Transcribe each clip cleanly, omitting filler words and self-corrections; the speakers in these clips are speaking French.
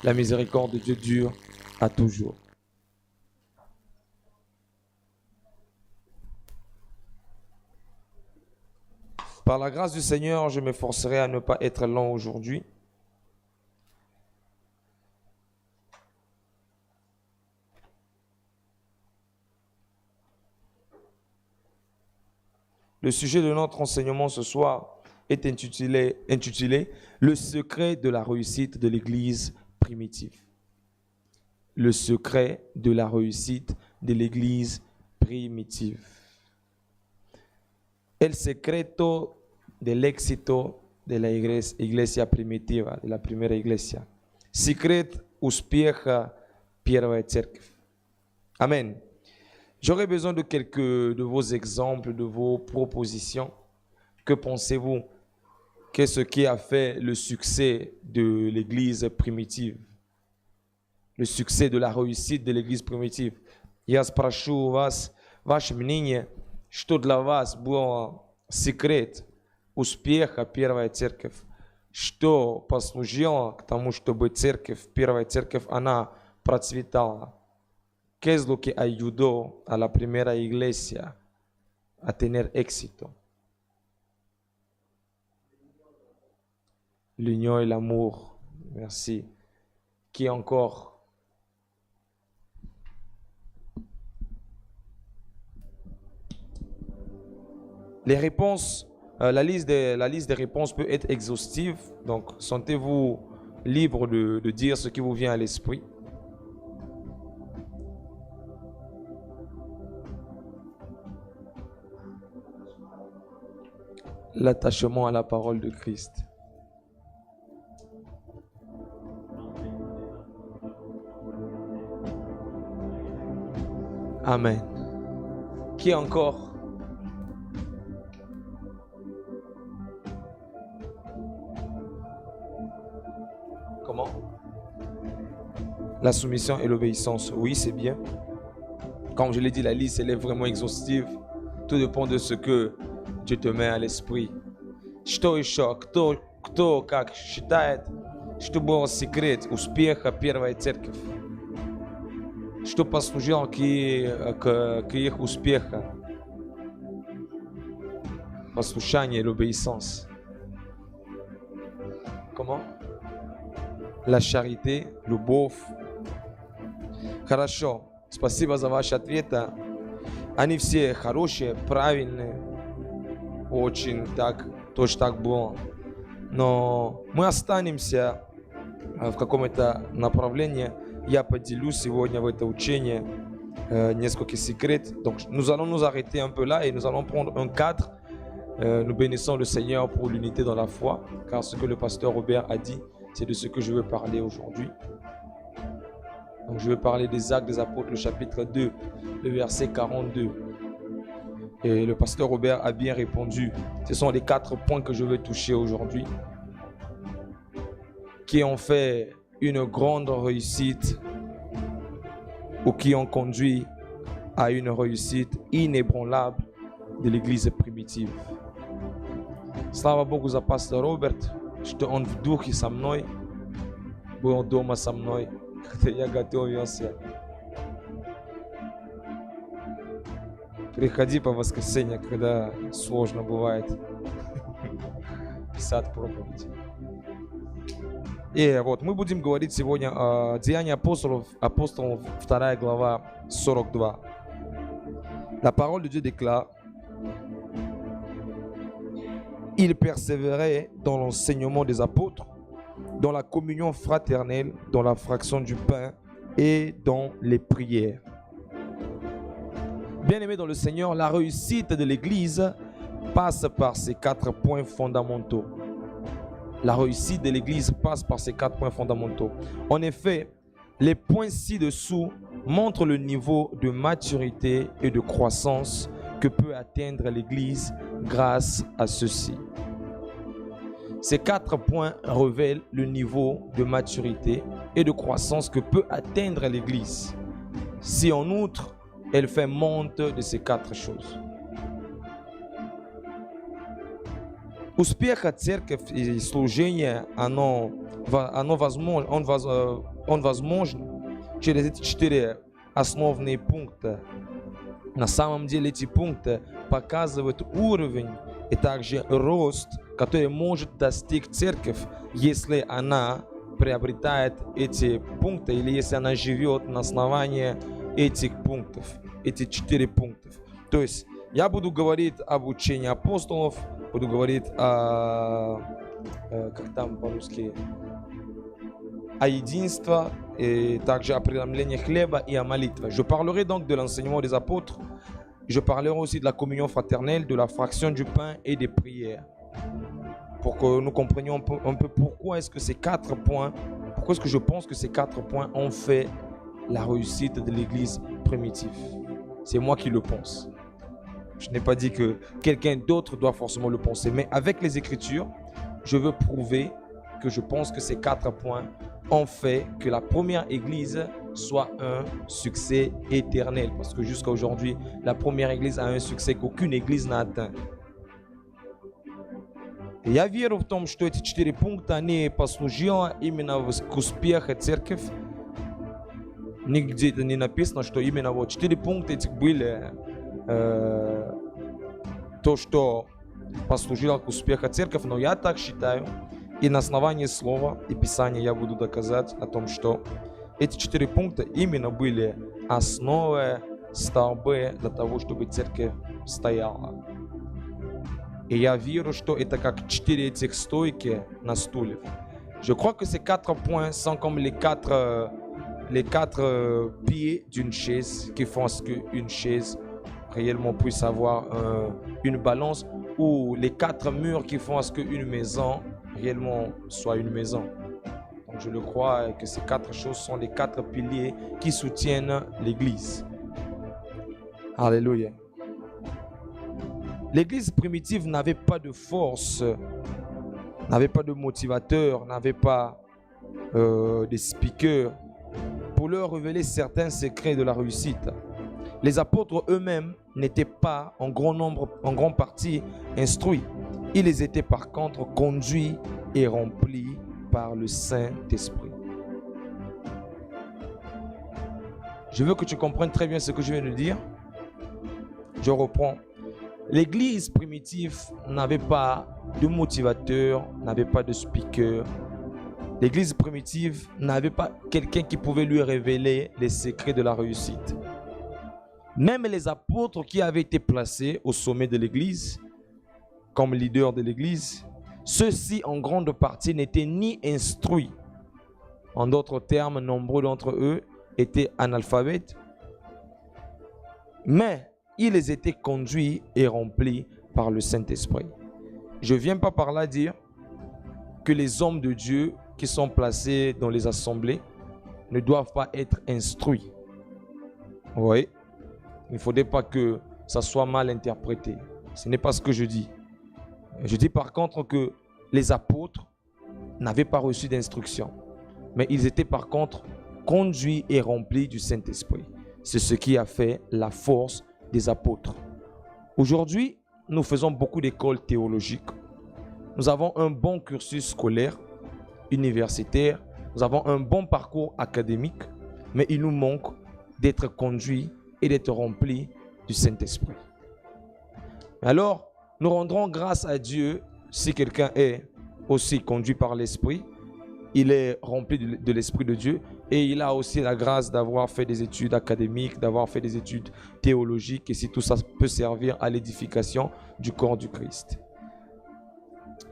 La miséricorde de Dieu dure à toujours. Par la grâce du Seigneur, je m'efforcerai à ne pas être lent aujourd'hui. Le sujet de notre enseignement ce soir est intitulé « Le secret de la réussite de l'Église primitive ». Le secret de la réussite de l'Église primitive. El secreto del éxito de la iglesia primitiva, de la primera iglesia. Secret успеха первой церкви. Amen. J'aurais besoin de quelques de vos exemples, de vos propositions. Que pensez-vous? Qu'est-ce qui a fait le succès de l'Église primitive? Le succès de la réussite de l'Église primitive. Я спрошу вас ваше мнение, что для вас был секрет успеха первой церкви, что послужило к тому, чтобы церковь, первая церковь, она процветала. ¿Qué es lo que ayudó a la primera iglesia a tener éxito? L'union et l'amour. Merci. Qui encore? Les réponses, la liste des réponses peut être exhaustive, donc sentez-vous libre de dire ce qui vous vient à l'esprit. L'attachement à la parole de Christ. Amen. Qui encore? Comment? La soumission et l'obéissance. Oui, c'est bien. Comme je l'ai dit, la liste, elle est vraiment exhaustive. Tout dépend de ce que Dieu te met à l'esprit. Что еще? Кто как считает, что был секрет успеха первой церкви? Что послужило к их успеху? Послушание et l'obéissance. Comment? La charité, любовь. Хорошо. Спасибо за ваши ответы. Они все хорошие, правильные. Очень так, точно так было. Но мы останемся в каком-то направлении. Я поделюсь сегодня в это учение несколько секретов. Donc nous allons nous arrêter un peu là et nous allons prendre un cadre. Nous bénissons le Seigneur pour l'unité dans la foi, car ce que le pasteur Robert a dit, c'est de ce que je veux parler aujourd'hui. Donc je vais parler des Actes des Apôtres, le chapitre 2, le verset 42. Et le pasteur Robert a bien répondu. Ce sont les 4 points que je veux toucher aujourd'hui, qui ont fait une grande réussite ou qui ont conduit à une réussite inébranlable de l'Église primitive. Слава Богу за пастора Роберт, что он в духе со мной, был дома со мной, когда я готовился. Приходи по воскресеньям, когда сложно бывает писать проповедь. И вот мы будем говорить сегодня о Деянии апостолов, 2 глава 42. La parole de Dieu déclare: Ils persévéraient dans l'enseignement des apôtres, dans la communion fraternelle, dans la fraction du pain et dans les prières. Bien-aimés dans le Seigneur, la réussite de l'Église passe par ces 4 points fondamentaux. La réussite de l'Église passe par ces 4 points fondamentaux. En effet, les points ci-dessous montrent le niveau de maturité et de croissance que peut atteindre l'Église grâce à ceci. Ces 4 points révèlent le niveau de maturité et de croissance que peut atteindre l'Église si en outre elle fait montre de ces 4 choses. Успеха церковь и служение, он возможен через эти 4 основные пункта. На самом деле эти пункты показывают уровень и также рост, который может достичь церковь, если она приобретает эти пункты или если она живет на основании этих пунктов, эти 4 пунктов. То есть я буду говорить об учении апостолов, буду говорить как там по-русски, о единстве, et также о преломлении хлеба и о молитве. Je parlerai donc de l'enseignement des apôtres. Je parlerai aussi de la communion fraternelle, de la fraction du pain et des prières. Pour que nous comprenions un peu pourquoi est-ce que ces 4 points, pourquoi est-ce que je pense que ces 4 points ont fait la réussite de l'église primitive. C'est moi qui le pense. Je n'ai pas dit que quelqu'un d'autre doit forcément le penser, mais avec les Écritures, je veux prouver que je pense que ces 4 points ont fait que la première église soit un succès éternel. Parce que jusqu'à aujourd'hui, la première église a un succès qu'aucune église n'a atteint. И я верю в том, что эти 4 пункта, они послужили именно к успеху церкви. Нигде это не написано, что именно вот 4 пункта этих были то, что послужило к успеху церкви, но я так считаю, и на основании слова и Писания я буду доказать о том, что эти 4 пункта именно были основой, столбы для того, чтобы церковь стояла. Et я верю, что это как 4 этих стойки на стуле. Je crois que ces 4 points sont comme les quatre pieds d'une chaise qui font ce qu'une chaise réellement puisse avoir une balance, ou les 4 murs qui font à ce qu'une maison réellement soit une maison. Donc je le crois que ces 4 choses sont les 4 piliers qui soutiennent l'église. Alléluia. L'église primitive n'avait pas de force, n'avait pas de motivateur, n'avait pas de speaker pour leur révéler certains secrets de la réussite. Les apôtres eux-mêmes n'étaient pas en grande partie instruits. Ils étaient par contre conduits et remplis par le Saint-Esprit. Je veux que tu comprennes très bien ce que je viens de dire. Je reprends. L'église primitive n'avait pas de motivateur, n'avait pas de speaker. L'église primitive n'avait pas quelqu'un qui pouvait lui révéler les secrets de la réussite. Même les apôtres qui avaient été placés au sommet de l'église, comme leaders de l'église, ceux-ci en grande partie n'étaient ni instruits. En d'autres termes, nombreux d'entre eux étaient analphabètes. Mais ils étaient conduits et remplis par le Saint-Esprit. Je ne viens pas par là dire que les hommes de Dieu qui sont placés dans les assemblées ne doivent pas être instruits. Oui, il ne faudrait pas que ça soit mal interprété. Ce n'est pas ce que je dis. Je dis par contre que les apôtres n'avaient pas reçu d'instruction, mais ils étaient par contre conduits et remplis du Saint-Esprit. C'est ce qui a fait la force des apôtres. Aujourd'hui, nous faisons beaucoup d'écoles théologiques. Nous avons un bon cursus scolaire, universitaire. Nous avons un bon parcours académique, mais il nous manque d'être conduits et d'être remplis du Saint-Esprit. Alors, nous rendrons grâce à Dieu si quelqu'un est aussi conduit par l'Esprit. Il est rempli de l'Esprit de Dieu et il a aussi la grâce d'avoir fait des études académiques, d'avoir fait des études théologiques, et si tout ça peut servir à l'édification du corps du Christ.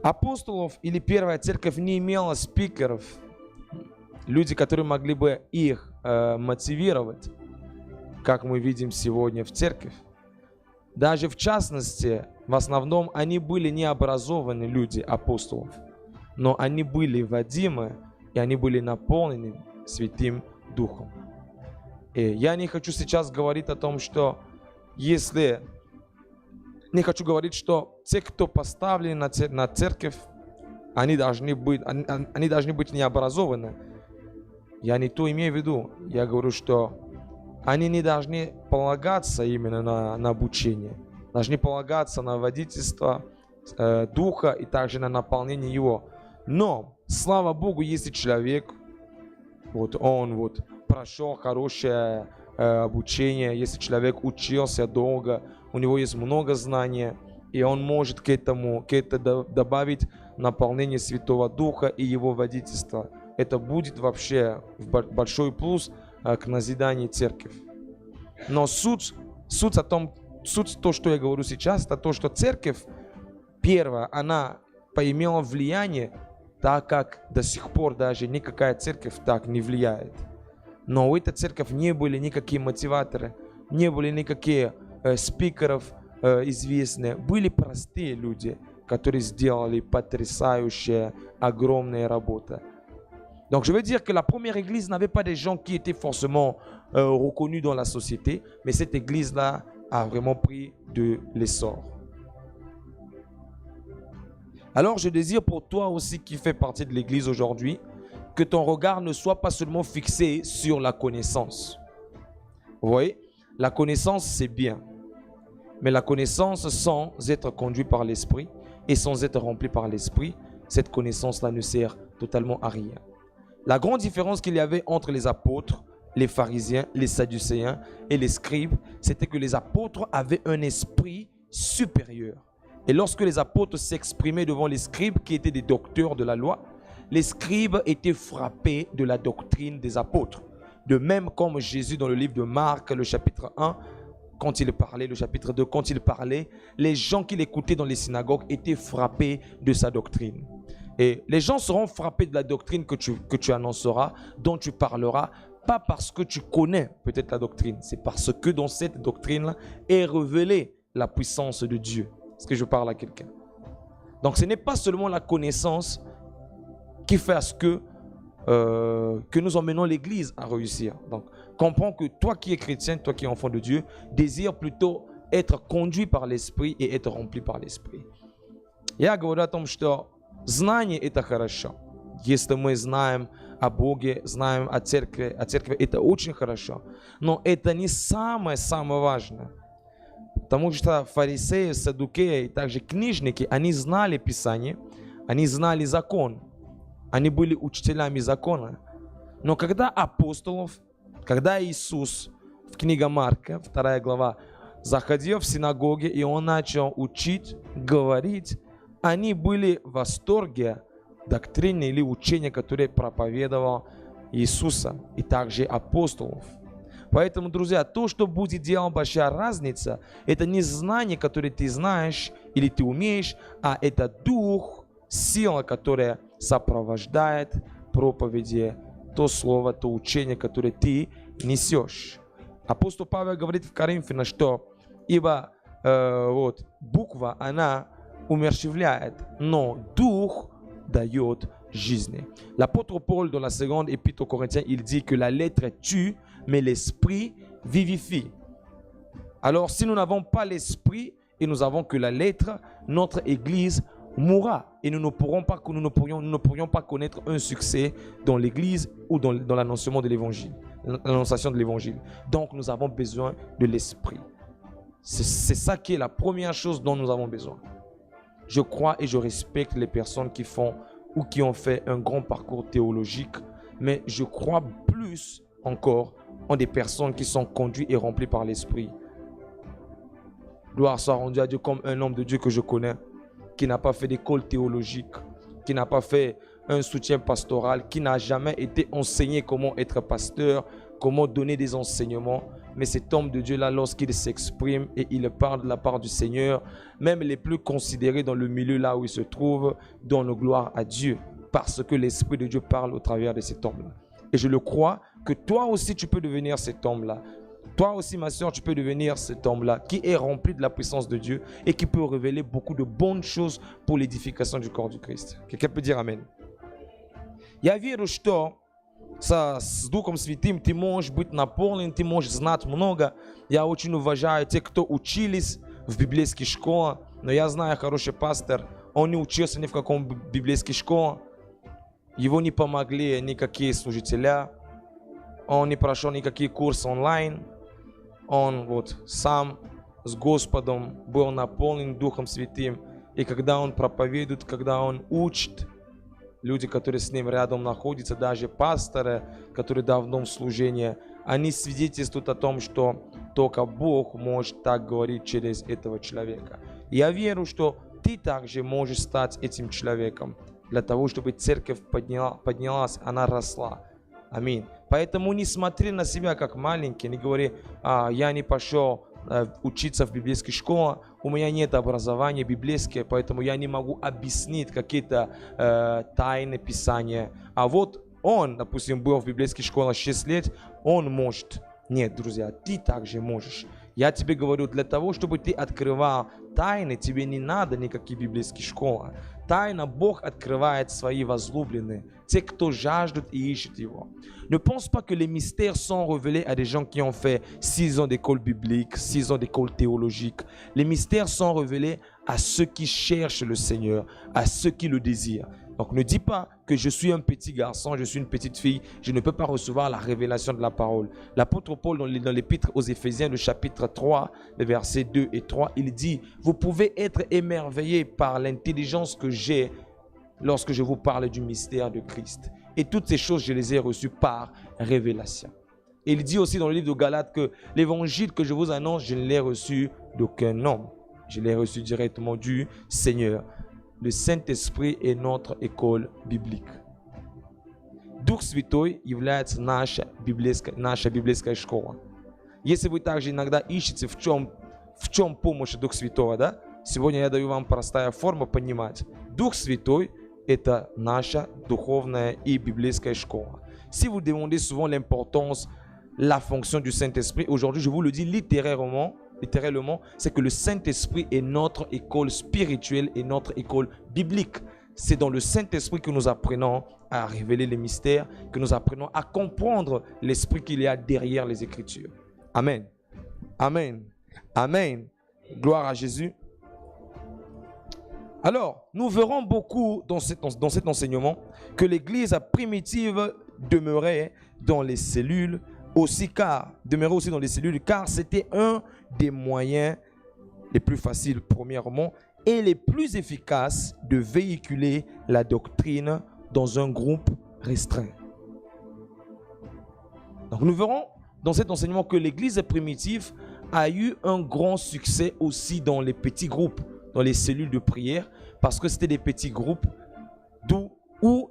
Апостолов или первая церковь не имела спикеров, люди, которые могли бы их мотивировать, как мы видим сегодня в церкви. Даже в частности, в основном они были необразованные люди апостолов, но они были водимы и они были наполнены Святым Духом. И я не хочу сейчас говорить о том, что если... Не хочу говорить, что те, кто поставлены на церковь, они должны быть необразованы. Я не то имею в виду. Я говорю, что они не должны полагаться именно на обучение. Должны полагаться на водительство Духа и также на наполнение Его. Но, слава Богу, если человек, он прошел хорошее обучение, если человек учился долго, у него есть много знаний, и он может к этому добавить наполнение Святого Духа и Его водительства. Это будет вообще большой плюс к назиданию церкви. Но суть то, что я говорю сейчас, это то, что церковь, первая, она поимела влияние, так как до сих пор даже никакая церковь так не влияет. Но у этой церкви не были никакие мотиваторы, не были никакие спикеров известные. Были простые люди, которые сделали потрясающие, огромные работы. Donc je veux dire que la première église n'avait pas des gens qui étaient forcément reconnus dans la société, mais cette église-là a vraiment pris de l'essor. Alors je désire pour toi aussi qui fais partie de l'église aujourd'hui, que ton regard ne soit pas seulement fixé sur la connaissance. Vous voyez, la connaissance c'est bien, mais la connaissance sans être conduit par l'esprit et sans être rempli par l'esprit, cette connaissance-là ne sert totalement à rien. La grande différence qu'il y avait entre les apôtres, les pharisiens, les sadducéens et les scribes, c'était que les apôtres avaient un esprit supérieur. Et lorsque les apôtres s'exprimaient devant les scribes qui étaient des docteurs de la loi, les scribes étaient frappés de la doctrine des apôtres. De même comme Jésus dans le livre de Marc, le chapitre 1, quand il parlait, le chapitre 2, quand il parlait, les gens qui l'écoutaient dans les synagogues étaient frappés de sa doctrine. Et les gens seront frappés de la doctrine que tu annonceras, dont tu parleras, pas parce que tu connais peut-être la doctrine, c'est parce que dans cette doctrine-là est révélée la puissance de Dieu. Est-ce que je parle à quelqu'un? Donc ce n'est pas seulement la connaissance qui fait à ce que nous emmenons l'Église à réussir. Donc comprends que toi qui es chrétien, toi qui es enfant de Dieu, désire plutôt être conduit par l'Esprit и être rempli par l'Esprit. Я говорю о том, что знание это хорошо. Если мы знаем о Боге, знаем о церкви, это очень хорошо. Но это не самое важное. Потому что фарисеи, саддукеи и также книжники, они знали Писание, они знали закон, они были учителями закона. Но когда апостолов, когда Иисус в книге Марка, 2 глава, заходил в синагоги и он начал учить, говорить, они были в восторге доктрины или учения, которые проповедовал Иисуса и также апостолов. Поэтому, друзья, то, что будет делать большая разница, это не знание, которое ты знаешь или ты умеешь, а это дух, сила, которая сопровождает проповеди, то слово, то учение, которое ты несешь. Апостол Павел говорит в Коринфянам, что ибо буква, она умерщвляет, но дух дает жизни. L'apôtre Paul, dans la seconde épître aux Corinthiens, il dit que la lettre tue, mais l'esprit vivifie. Alors, si nous n'avons pas l'esprit et nous avons que la lettre, notre église mourra et nous ne pourrions pas connaître un succès dans l'église ou dans l'annonciation de l'évangile. Donc, nous avons besoin de l'esprit. C'est ça qui est la première chose dont nous avons besoin. Je crois et je respecte les personnes qui font ou qui ont fait un grand parcours théologique, mais je crois plus encore en des personnes qui sont conduites et remplies par l'esprit. Gloire soit rendue à Dieu, comme un homme de Dieu que je connais, qui n'a pas fait d'école théologique, qui n'a pas fait un soutien pastoral, qui n'a jamais été enseigné comment être pasteur, comment donner des enseignements. Mais cet homme de Dieu-là, lorsqu'il s'exprime et il parle de la part du Seigneur, même les plus considérés dans le milieu là où il se trouve, donnent gloire à Dieu, parce que l'Esprit de Dieu parle au travers de cet homme-là. Et je le crois que toi aussi tu peux devenir cet homme-là. Toi aussi, ma soeur, tu peux devenir cet homme-là qui est rempli de la puissance de Dieu et qui peut révéler beaucoup de bonnes choses pour l'édification du corps du Christ. Quelqu'un peut dire Amen. Я верю, что с Духом Святым ты можешь быть наполнен, ты можешь знать много. Я очень уважаю тех, кто учились в библейской школе, но я знаю хороший пастор, он не учился ни в каком библейской школе, его не помогли никакие служителя, он не прошел никакие курсы онлайн, он сам с Господом был наполнен Духом Святым, И когда он проповедует, когда он учит, люди, которые с ним рядом находятся, даже пасторы, которые давно в служении, они свидетельствуют о том, что только Бог может так говорить через этого человека. Я верю, что ты также можешь стать этим человеком для того, чтобы церковь поднялась, она росла. Аминь. Поэтому не смотри на себя как маленький, не говори, я не пошел учиться в библейской школе, у меня нет образования библейского, поэтому я не могу объяснить какие-то тайны Писания. А вот он, допустим, был в библейской школе 6 лет, он может. Нет, друзья, ты также можешь. Я тебе говорю, для того, чтобы ты открывал тайны, тебе не надо никакие библейские школы. Тайна Бог открывает свои возлюбленные, те, кто жаждут и ищут Его. Ne pense pas que les mystères sont révélés à des gens qui ont fait 6 ans d'école biblique, 6 ans d'école théologique. Les mystères sont révélés à ceux qui cherchent le Seigneur, à ceux qui le désirent. Donc ne dis pas que je suis un petit garçon, je suis une petite fille, je ne peux pas recevoir la révélation de la parole. L'apôtre Paul dans l'épître aux Éphésiens, le chapitre 3, les versets 2 et 3, il dit « Vous pouvez être émerveillés par l'intelligence que j'ai lorsque je vous parle du mystère de Christ. Et toutes ces choses, je les ai reçues par révélation. » Et il dit aussi dans le livre de Galates que l'évangile que je vous annonce, je ne l'ai reçu d'aucun homme. Je l'ai reçu directement du Seigneur. Le Saint-Esprit est notre école библик. Дух Святой является наша библейская школа. Если вы также иногда ищете, в чем помощь Духа Святого, да? Сегодня я даю вам простая форма понимать. Дух Святой – это наша духовная и библейская школа. Si vous demandez souvent l'importance, la fonction du Saint-Esprit, aujourd'hui je vous le dis littéralement, c'est que le Saint-Esprit est notre école spirituelle et notre école biblique. C'est dans le Saint-Esprit que nous apprenons à révéler les mystères, que nous apprenons à comprendre l'esprit qu'il y a derrière les Écritures. Amen. Amen. Amen. Gloire à Jésus. Alors, nous verrons beaucoup dans cet enseignement que l'Église primitive demeurait dans les cellules car c'était un des moyens les plus faciles, premièrement, et les plus efficaces de véhiculer la doctrine dans un groupe restreint. Donc nous verrons dans cet enseignement que l'Église primitive a eu un grand succès aussi dans les petits groupes, dans les cellules de prière, parce que c'était des petits groupes où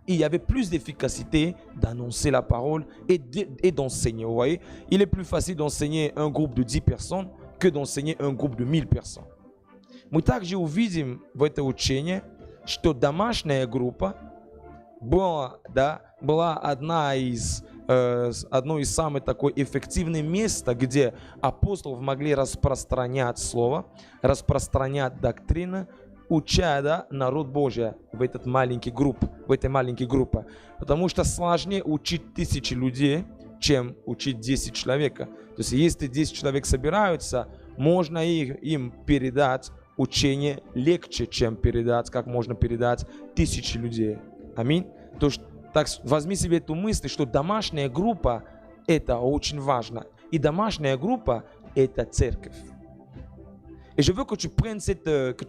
il y avait plus d'efficacité d'annoncer la parole et d'enseigner. Vous voyez, il est plus facile d'enseigner un groupe de 10 personnes que d'enseigner un groupe de 1000 personnes. Мы также увидим в это учение, что домашняя группа была одно из самых такой эффективных мест, где апостолы могли распространять слово, распространять доктрины, уча народ Божий в этой маленькой группе. Потому что сложнее учить 1000 людей, чем учить 10 человек. То есть если 10 человек собираются, можно им передать учение легче, чем как можно передать 1000 людей. Аминь. То есть так возьми себе эту мысль, что домашняя группа – это очень важно. И домашняя группа – это церковь. Et je veux que tu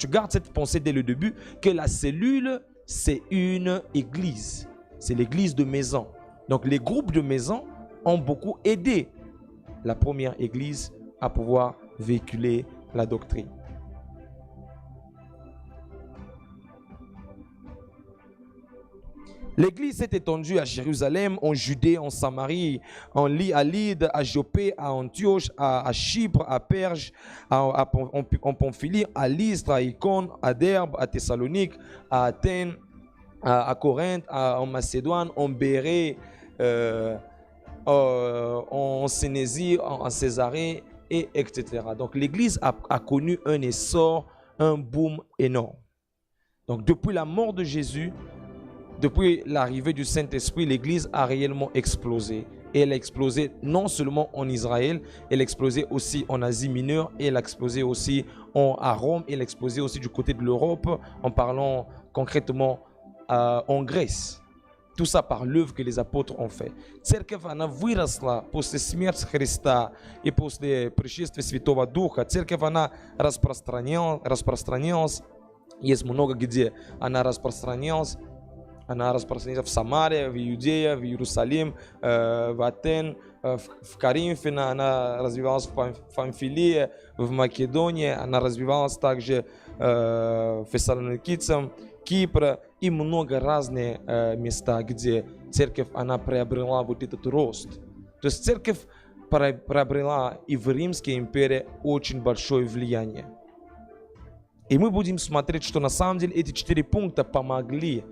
gardes cette pensée dès le début, que la cellule, c'est une église. C'est l'église de maison. Donc les groupes de maison ont beaucoup aidé la première église à pouvoir véhiculer la doctrine. L'église s'est étendue à Jérusalem, en Judée, en Samarie, à Lydde, à Jopé, à Antioche, à Chypre, à Perge, en Pamphylie, à Lystre, à Icône, à Derbe, à Thessalonique, à Athènes, à Corinthe, en Macédoine, en Bérée, en Sénésie, en Césarée, etc. Donc l'église a connu un essor, un boom énorme. Donc depuis la mort de Jésus, depuis l'arrivée du Saint-Esprit, l'Église a réellement explosé. Et elle a explosé non seulement en Israël, elle a explosé aussi en Asie mineure, et elle a explosé aussi à Rome, et elle a explosé aussi du côté de l'Europe, en parlant concrètement en Grèce. Tout ça par l'œuvre que les apôtres ont fait. Церковь, она выросла после смерти Христа и после пришествия Святого Духа. Церковь, она распространялась. Есть много, где она распространялась. Она распространилась в Самаре, в Иудее, в Иерусалим, в Атен, в Коринфе, она развивалась в Памфилии, в Македонии, она развивалась также в Фессалоникийцам, Кипра и много разных места, где церковь она приобрела вот этот рост. То есть церковь приобрела и в Римской империи очень большое влияние. И мы будем смотреть, что на самом деле эти 4 пункта помогли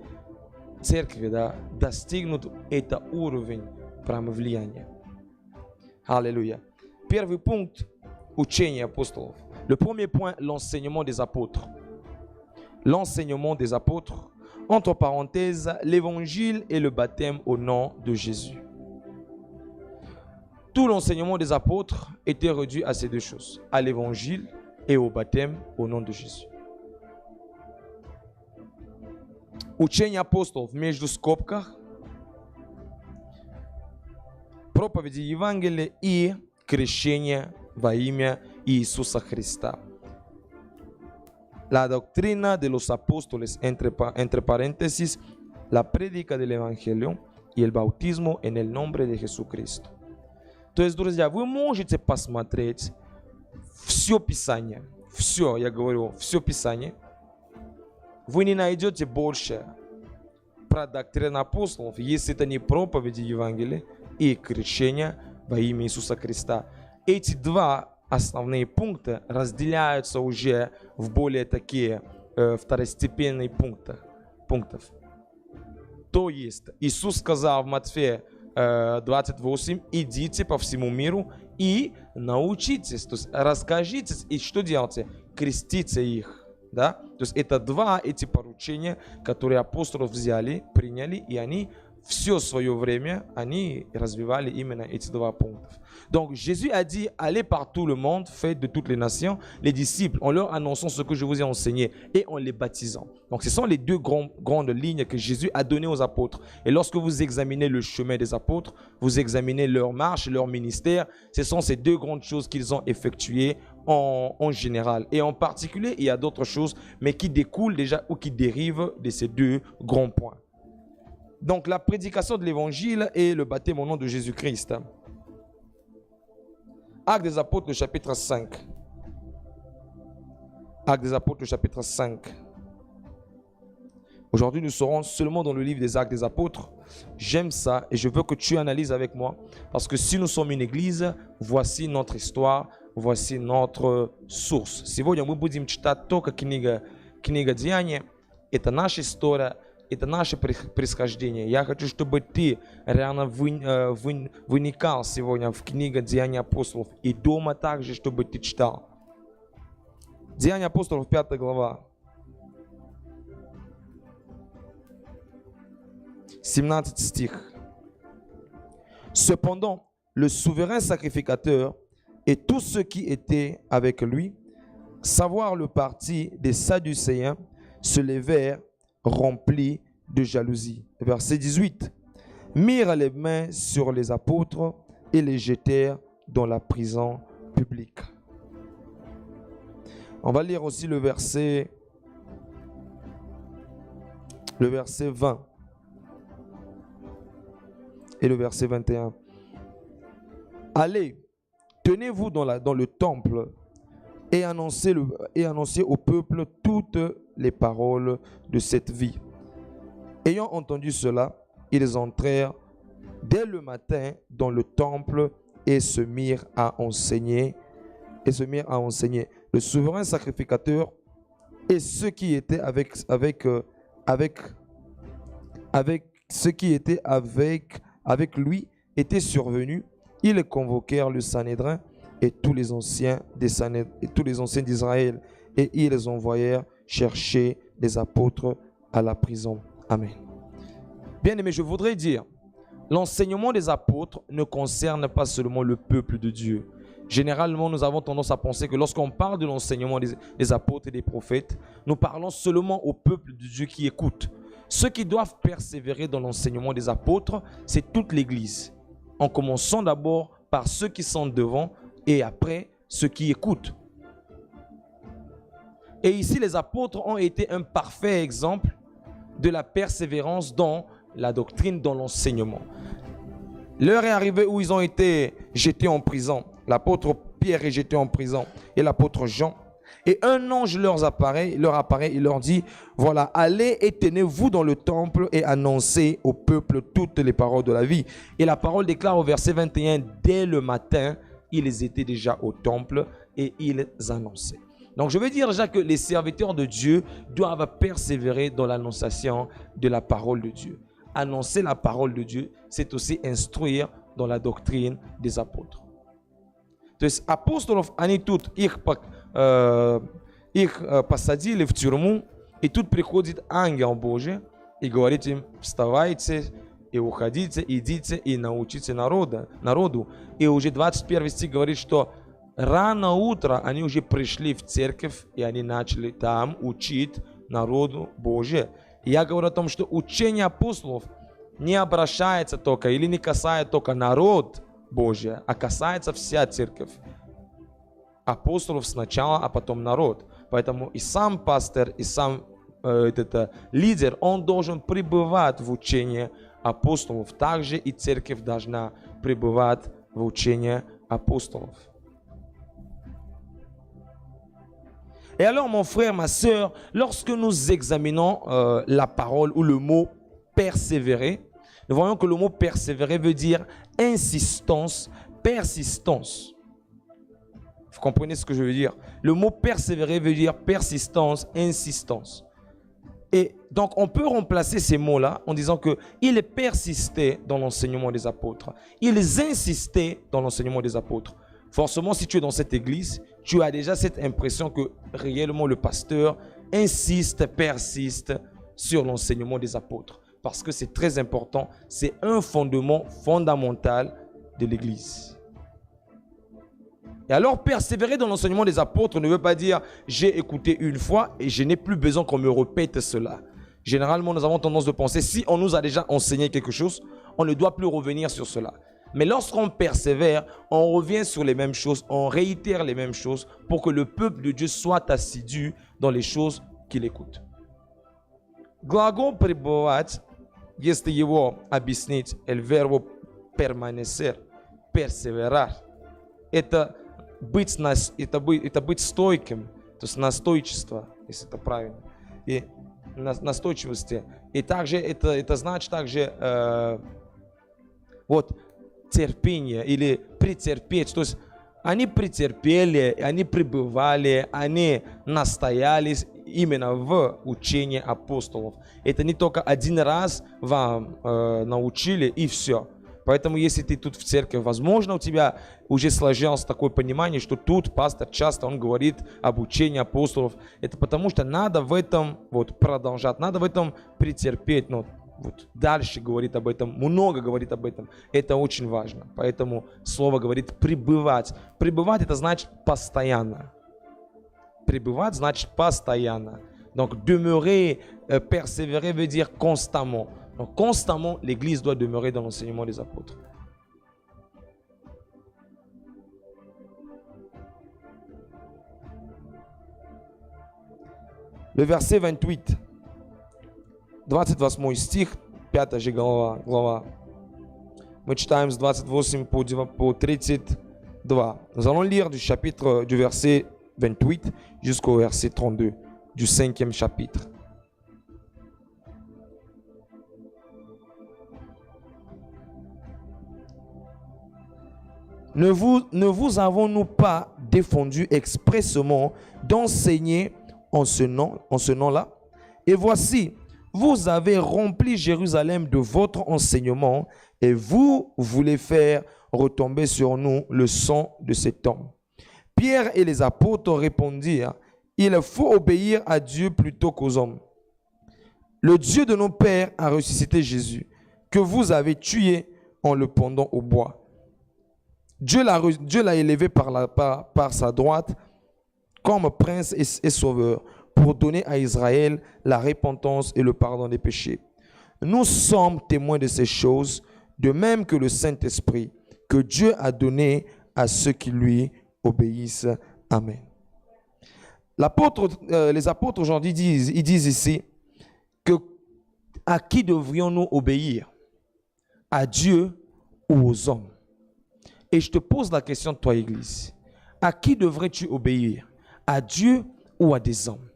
церкви, да, достигнуть этот уровень прямо влияния. Аллилуйя. Первый пункт – учение апостолов. Le premier point, l'enseignement des apôtres. L'enseignement des apôtres, entre parenthèses, l'évangile et le baptême au nom de Jésus. Tout l'enseignement des apôtres était réduit à ces deux choses, à l'évangile et au baptême au nom de Jésus. Учение апостолов между скобках, проповеди Евангелия и крещение во имя Иисуса Христа. La doctrina de los apóstoles, entre paréntesis, la prédica del Evangelio y el bautismo en el nombre de Jesucristo. То есть, друзья, вы можете посмотреть все Писание, все, я говорю, все Писание. Вы не найдете больше про доктрину апостолов, если это не проповеди Евангелия и крещение во имя Иисуса Христа. Эти два основные пункта разделяются уже в более такие второстепенные пунктов. То есть Иисус сказал в Матфея 28: идите по всему миру и научитесь, то есть расскажите, и что делайте? Крестите их. Да? То есть это два эти поручения, которые апостолы взяли, приняли, и они все свое время, они развивали именно эти два пункта. Donc Jésus a dit, allez par tout le monde, faites de toutes les nations, les disciples, en leur annonçant ce que je vous ai enseigné et en les baptisant. Donc ce sont les deux grandes lignes que Jésus a données aux apôtres. Et lorsque vous examinez le chemin des apôtres, vous examinez leur marche, leur ministère, ce sont ces deux grandes choses qu'ils ont effectuées en général. Et en particulier, il y a d'autres choses, mais qui découlent déjà ou qui dérivent de ces deux grands points. Donc la prédication de l'évangile et le baptême au nom de Jésus-Christ. Actes des apôtres, le chapitre 5. Actes des apôtres, le chapitre 5. Aujourd'hui, nous serons seulement dans le livre des Actes des apôtres. J'aime ça et je veux que tu analyses avec moi. Parce que si nous sommes une église, voici notre histoire, voici notre source. Сегодня мы будем читать только книга Деяния. Это наша история, это наше происхождение. Я хочу, чтобы ты реально вникал сегодня в книгу Деяния апостолов. И дома также, чтобы ты читал. Деяния апостолов, 5 глава. 17 стих. Cependant, le souverain sacrificateur et tous ceux qui étaient avec lui, savoir le parti des Sadducéens, se levèrent remplis de jalousie. Verset 18. Mirent les mains sur les apôtres et les jetèrent dans la prison publique. On va lire aussi le verset 20 et le verset 21. Allez, tenez-vous dans le temple et annoncez au peuple toutes les paroles de cette vie. Ayant entendu cela, ils entrèrent dès le matin dans le temple et se mirent à enseigner. Le souverain sacrificateur et ceux qui étaient avec lui étaient survenus. Ils convoquèrent le Sanhédrin et tous les anciens d'Israël, et ils envoyèrent chercher les apôtres à la prison. Amen. Bien aimé, je voudrais dire, l'enseignement des apôtres ne concerne pas seulement le peuple de Dieu. Généralement, nous avons tendance à penser que lorsqu'on parle de l'enseignement des apôtres et des prophètes, nous parlons seulement au peuple de Dieu qui écoute. Ceux qui doivent persévérer dans l'enseignement des apôtres, c'est toute l'Église. En commençant d'abord par ceux qui sont devant et après ceux qui écoutent. Et ici, les apôtres ont été un parfait exemple de la persévérance dans la doctrine, dans l'enseignement. L'heure est arrivée où ils ont été jetés en prison. L'apôtre Pierre est jeté en prison et l'apôtre Jean. Et un ange leur apparaît, il leur dit, voilà, allez et tenez-vous dans le temple et annoncez au peuple toutes les paroles de la vie. Et la parole déclare au verset 21, dès le matin, ils étaient déjà au temple et ils annonçaient. Donc je veux dire déjà que les serviteurs de Dieu doivent persévérer dans l'annonciation de la parole de Dieu. Annoncer la parole de Dieu, c'est aussi instruire dans la doctrine des apôtres. То есть апостолов, они тут, их посадили в тюрьму, и тут приходит ангел Божий и говорит им, вставайте и уходите, идите и научите народу. И уже 21 стих говорит, что рано утро они уже пришли в церковь, и они начали там учить народу Божие. И я говорю о том, что учение апостолов не обращается только или не касается только народ Божий, а касается вся церковь. Апостолов сначала, а потом народ. Поэтому и сам пастор, и сам лидер, он должен пребывать в учении апостолов. Также и церковь должна пребывать в учении апостолов. Et alors, mon frère, ma sœur, lorsque nous examinons la parole ou le mot persévérer, nous voyons que le mot persévérer veut dire insistance, persistance. Vous comprenez ce que je veux dire? Le mot persévérer veut dire persistance, insistance. Et donc, on peut remplacer ces mots-là en disant qu'ils persistaient dans l'enseignement des apôtres. Ils insistaient dans l'enseignement des apôtres. Forcément, si tu es dans cette église, tu as déjà cette impression que réellement le pasteur insiste, persiste sur l'enseignement des apôtres. Parce que c'est très important, c'est un fondement fondamental de l'église. Et alors, persévérer dans l'enseignement des apôtres ne veut pas dire « j'ai écouté une fois et je n'ai plus besoin qu'on me répète cela ». Généralement, nous avons tendance de penser, si on nous a déjà enseigné quelque chose, on ne doit plus revenir sur cela. Mais lorsqu'on persévère, on revient sur les mêmes choses, on réitère les mêmes choses pour que le peuple de Dieu soit assidu dans les choses qu'il écoute. Глагол пребывать, если его объяснить, el verbo permanecer, perseverar, это быть стойким, то есть настойчество, если это правильно, и настойчивости. И также это значит также вот терпение или претерпеть. То есть они претерпели, они пребывали, они настоялись именно в учении апостолов. Это не только один раз вам научили и все. Поэтому если ты тут в церкви, возможно, у тебя уже сложилось такое понимание, что тут пастор часто он говорит об учении апостолов. Это потому что надо в этом вот продолжать, надо в этом претерпеть. Но вот дальше говорит об этом, много говорит об этом. Это очень важно. Поэтому слово говорит пребывать. Пребывать это значит постоянно. Пребывать значит постоянно. Donc demeurer, persévérer veut dire constamment. Donc constamment, l'Église doit demeurer dans l'enseignement des apôtres. Le verset 28. 28 стих, 5 же глава. Мы читаем с 28 по 32. Nous allons lire du verset 28 jusqu'au verset 32 du 5e chapitre. Ne vous avons-nous pas défendu expressément d'enseigner en ce nom-là? Et voici, vous avez rempli Jérusalem de votre enseignement et vous voulez faire retomber sur nous le sang de cet homme. Pierre et les apôtres répondirent, il faut obéir à Dieu plutôt qu'aux hommes. Le Dieu de nos pères a ressuscité Jésus, que vous avez tué en le pendant au bois. Dieu l'a élevé par sa droite comme prince et sauveur pour donner à Israël la repentance et le pardon des péchés. Nous sommes témoins de ces choses, de même que le Saint-Esprit, que Dieu a donné à ceux qui lui obéissent. Amen. Les apôtres aujourd'hui ils disent ici que à qui devrions-nous obéir? À Dieu ou aux hommes? Et je te pose la question, toi, Église. À qui devrais-tu obéir? À Dieu ou à des hommes?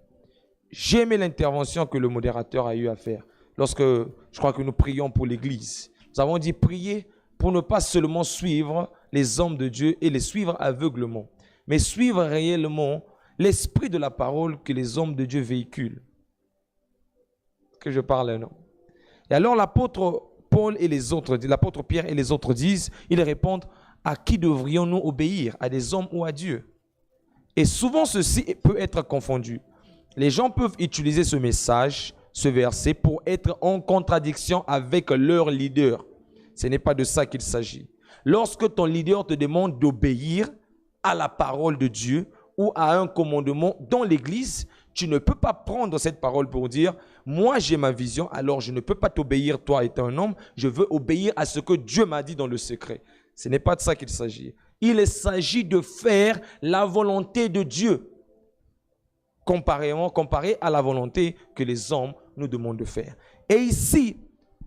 J'ai aimé l'intervention que le modérateur a eu à faire lorsque je crois que nous prions pour l'Église. Nous avons dit prier pour ne pas seulement suivre les hommes de Dieu et les suivre aveuglement, mais suivre réellement l'esprit de la parole que les hommes de Dieu véhiculent. Que je parle, non? Et alors l'apôtre Paul et les autres, l'apôtre Pierre et les autres disent, ils répondent, à qui devrions-nous obéir? À des hommes ou à Dieu? Et souvent ceci peut être confondu. Les gens peuvent utiliser ce message, ce verset, pour être en contradiction avec leur leader. Ce n'est pas de ça qu'il s'agit. Lorsque ton leader te demande d'obéir à la parole de Dieu ou à un commandement dans l'église, tu ne peux pas prendre cette parole pour dire « Moi, j'ai ma vision, alors je ne peux pas t'obéir, toi étant un homme, je veux obéir à ce que Dieu m'a dit dans le secret. » Ce n'est pas de ça qu'il s'agit. Il s'agit de faire la volonté de Dieu, comparé à la volonté que les hommes nous demandent de faire. Et ici,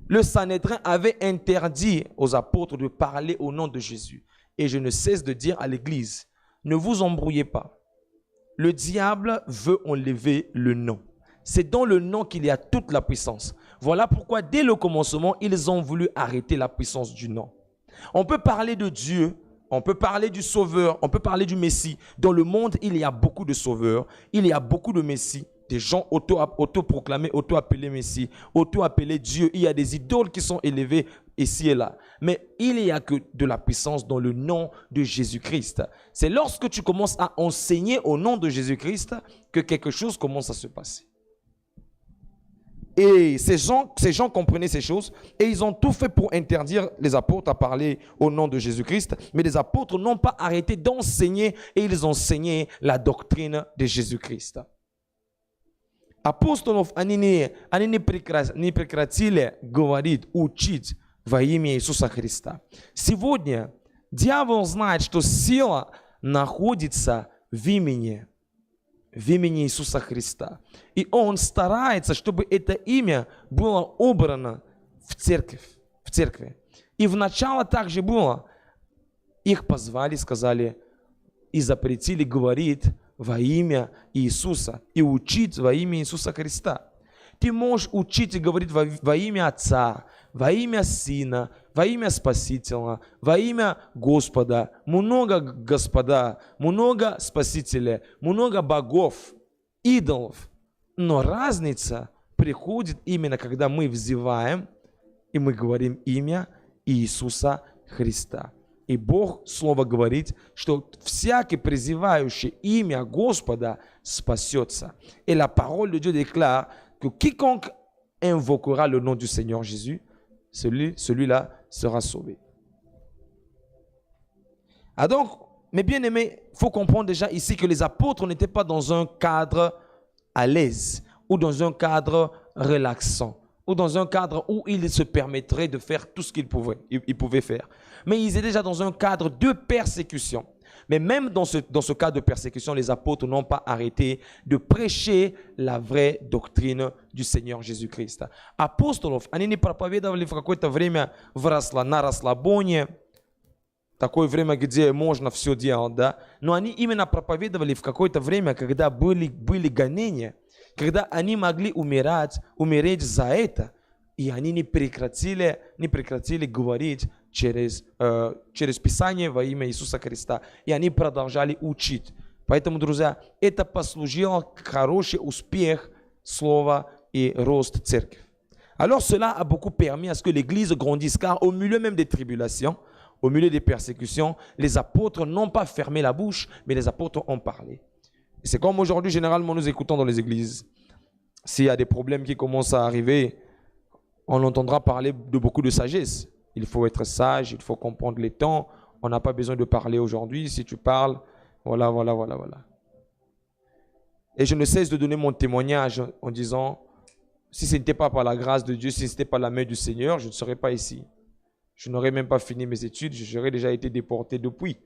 le Sanhédrin avait interdit aux apôtres de parler au nom de Jésus. Et je ne cesse de dire à l'église, ne vous embrouillez pas. Le diable veut enlever le nom. C'est dans le nom qu'il y a toute la puissance. Voilà pourquoi dès le commencement, ils ont voulu arrêter la puissance du nom. On peut parler de Dieu, on peut parler du Sauveur, on peut parler du Messie. Dans le monde, il y a beaucoup de sauveurs, il y a beaucoup de Messie, des gens auto-proclamés, auto-appelés Messie, auto-appelés Dieu. Il y a des idoles qui sont élevées ici et là. Mais il n'y a que de la puissance dans le nom de Jésus-Christ. C'est lorsque tu commences à enseigner au nom de Jésus-Christ que quelque chose commence à se passer. Et ces gens comprenaient ces choses et ils ont tout fait pour interdire les apôtres à parler au nom de Jésus-Christ. Mais les apôtres n'ont pas arrêté d'enseigner et ils enseignaient la doctrine de Jésus-Christ. Апостолов они не прекратили говорить, учить во имя Иисуса Христа. Сегодня дьявол знает, что сила находится в имени Иисуса Христа. И он старается, чтобы это имя было убрано в церкви. И вначале также было. Их позвали, сказали и запретили говорить во имя Иисуса и учить во имя Иисуса Христа. Ты можешь учить и говорить во имя Отца, во имя Сына, во имя Спасителя, во имя Господа. Много Господа, много Спасителя, много богов, идолов. Но разница приходит именно, когда мы взываем и мы говорим имя Иисуса Христа. И Бог Слово говорит, что всякий призывающий имя Господа спасется. Et la parole de Dieu déclare que quiconque invoquera le nom du Seigneur Jésus, celui-là sera sauvé. Ah donc, mes bien-aimés, il faut comprendre déjà ici que les apôtres n'étaient pas dans un cadre à l'aise ou dans un cadre relaxant, ou dans un cadre où ils se permettraient de faire tout ce qu'ils pouvaient faire. Mais ils étaient déjà dans un cadre de persécution. Mais même dans ce cadre de persécution, les apôtres n'ont pas arrêté de prêcher la vraie doctrine du Seigneur Jésus-Christ. Апостолов, они не проповедовали в какое-то время на расслабоне, такое время, где можно все делать, да? Но они именно проповедовали в какое-то время, когда были гонения, когда они могли умереть за это, и они не прекратили говорить через Писание во имя Иисуса Христа, и они продолжали учить. Поэтому, друзья, это послужило как хороший успех слова и рост церкви. Alors cela a beaucoup permis à ce que l'Église grandisse, car au milieu même des tribulations, au milieu des persécutions, les apôtres n'ont pas fermé la bouche, mais les apôtres ont parlé. C'est comme aujourd'hui, généralement, nous écoutons dans les églises. S'il y a des problèmes qui commencent à arriver, on entendra parler de beaucoup de sagesse. Il faut être sage, il faut comprendre les temps. On n'a pas besoin de parler aujourd'hui. Si tu parles, voilà. Et je ne cesse de donner mon témoignage en disant, si ce n'était pas par la grâce de Dieu, si ce n'était pas la main du Seigneur, je ne serais pas ici. Je n'aurais même pas fini mes études, j'aurais déjà été déporté depuis.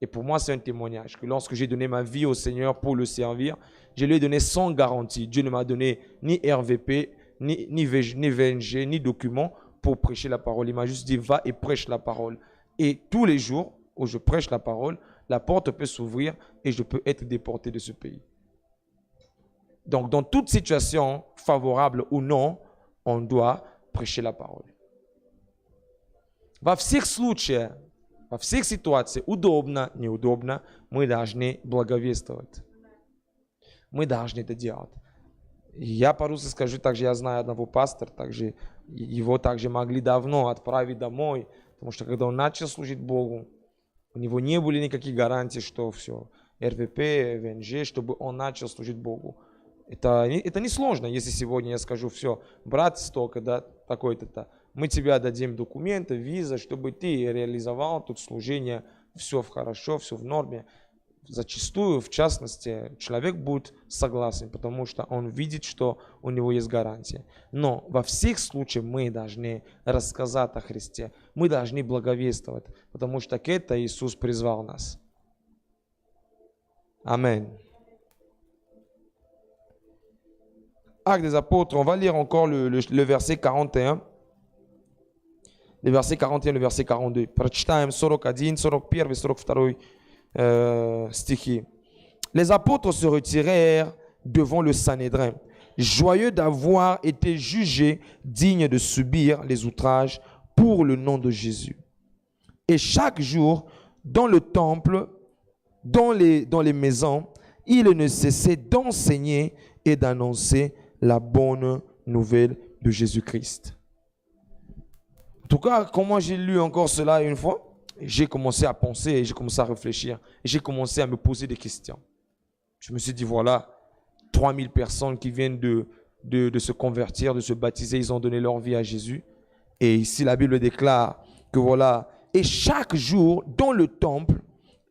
Et pour moi, c'est un témoignage que lorsque j'ai donné ma vie au Seigneur pour le servir, je lui ai donné sans garantie. Dieu ne m'a donné ni RVP, ni VNG, ni document pour prêcher la parole. Il m'a juste dit, va et prêche la parole. Et tous les jours où je prêche la parole, la porte peut s'ouvrir et je peux être déporté de ce pays. Donc, dans toute situation, favorable ou non, on doit prêcher la parole. Во всех случаях, во всех ситуациях, удобно, неудобно, мы должны благовествовать. Мы должны это делать. Я по-русски скажу, также я знаю одного пастора, также его также могли давно отправить домой, потому что когда он начал служить Богу, у него не были никаких гарантий, что все, РВП, ВНЖ, чтобы он начал служить Богу. Это не сложно, если сегодня я скажу, все, брат, столько, да, такой-то, мы тебе дадим документы, виза, чтобы ты реализовал тут служение, все хорошо, все в норме. Зачастую, в частности, человек будет согласен, потому что он видит, что у него есть гарантия. Но во всех случаях мы должны рассказать о Христе, мы должны благовествовать, потому что к этому Иисус призвал нас. Amen. Actes des apôtres, on va lire encore le verset 41. Le verset 41, le verset 42. Прочитаем 41, 41, 42 стихи. Les apôtres se retirèrent devant le Sanhédrin, joyeux d'avoir été jugés dignes de subir les outrages pour le nom de Jésus. Et chaque jour, dans le temple, dans les maisons, il ne cessait d'enseigner et d'annoncer la bonne nouvelle de Jésus-Christ. En tout cas, quand moi j'ai lu encore cela une fois, j'ai commencé à penser et j'ai commencé à réfléchir. Et j'ai commencé à me poser des questions. Je me suis dit, voilà, 3000 personnes qui viennent de se convertir, de se baptiser, ils ont donné leur vie à Jésus. Et ici, la Bible déclare que voilà, et chaque jour, dans le temple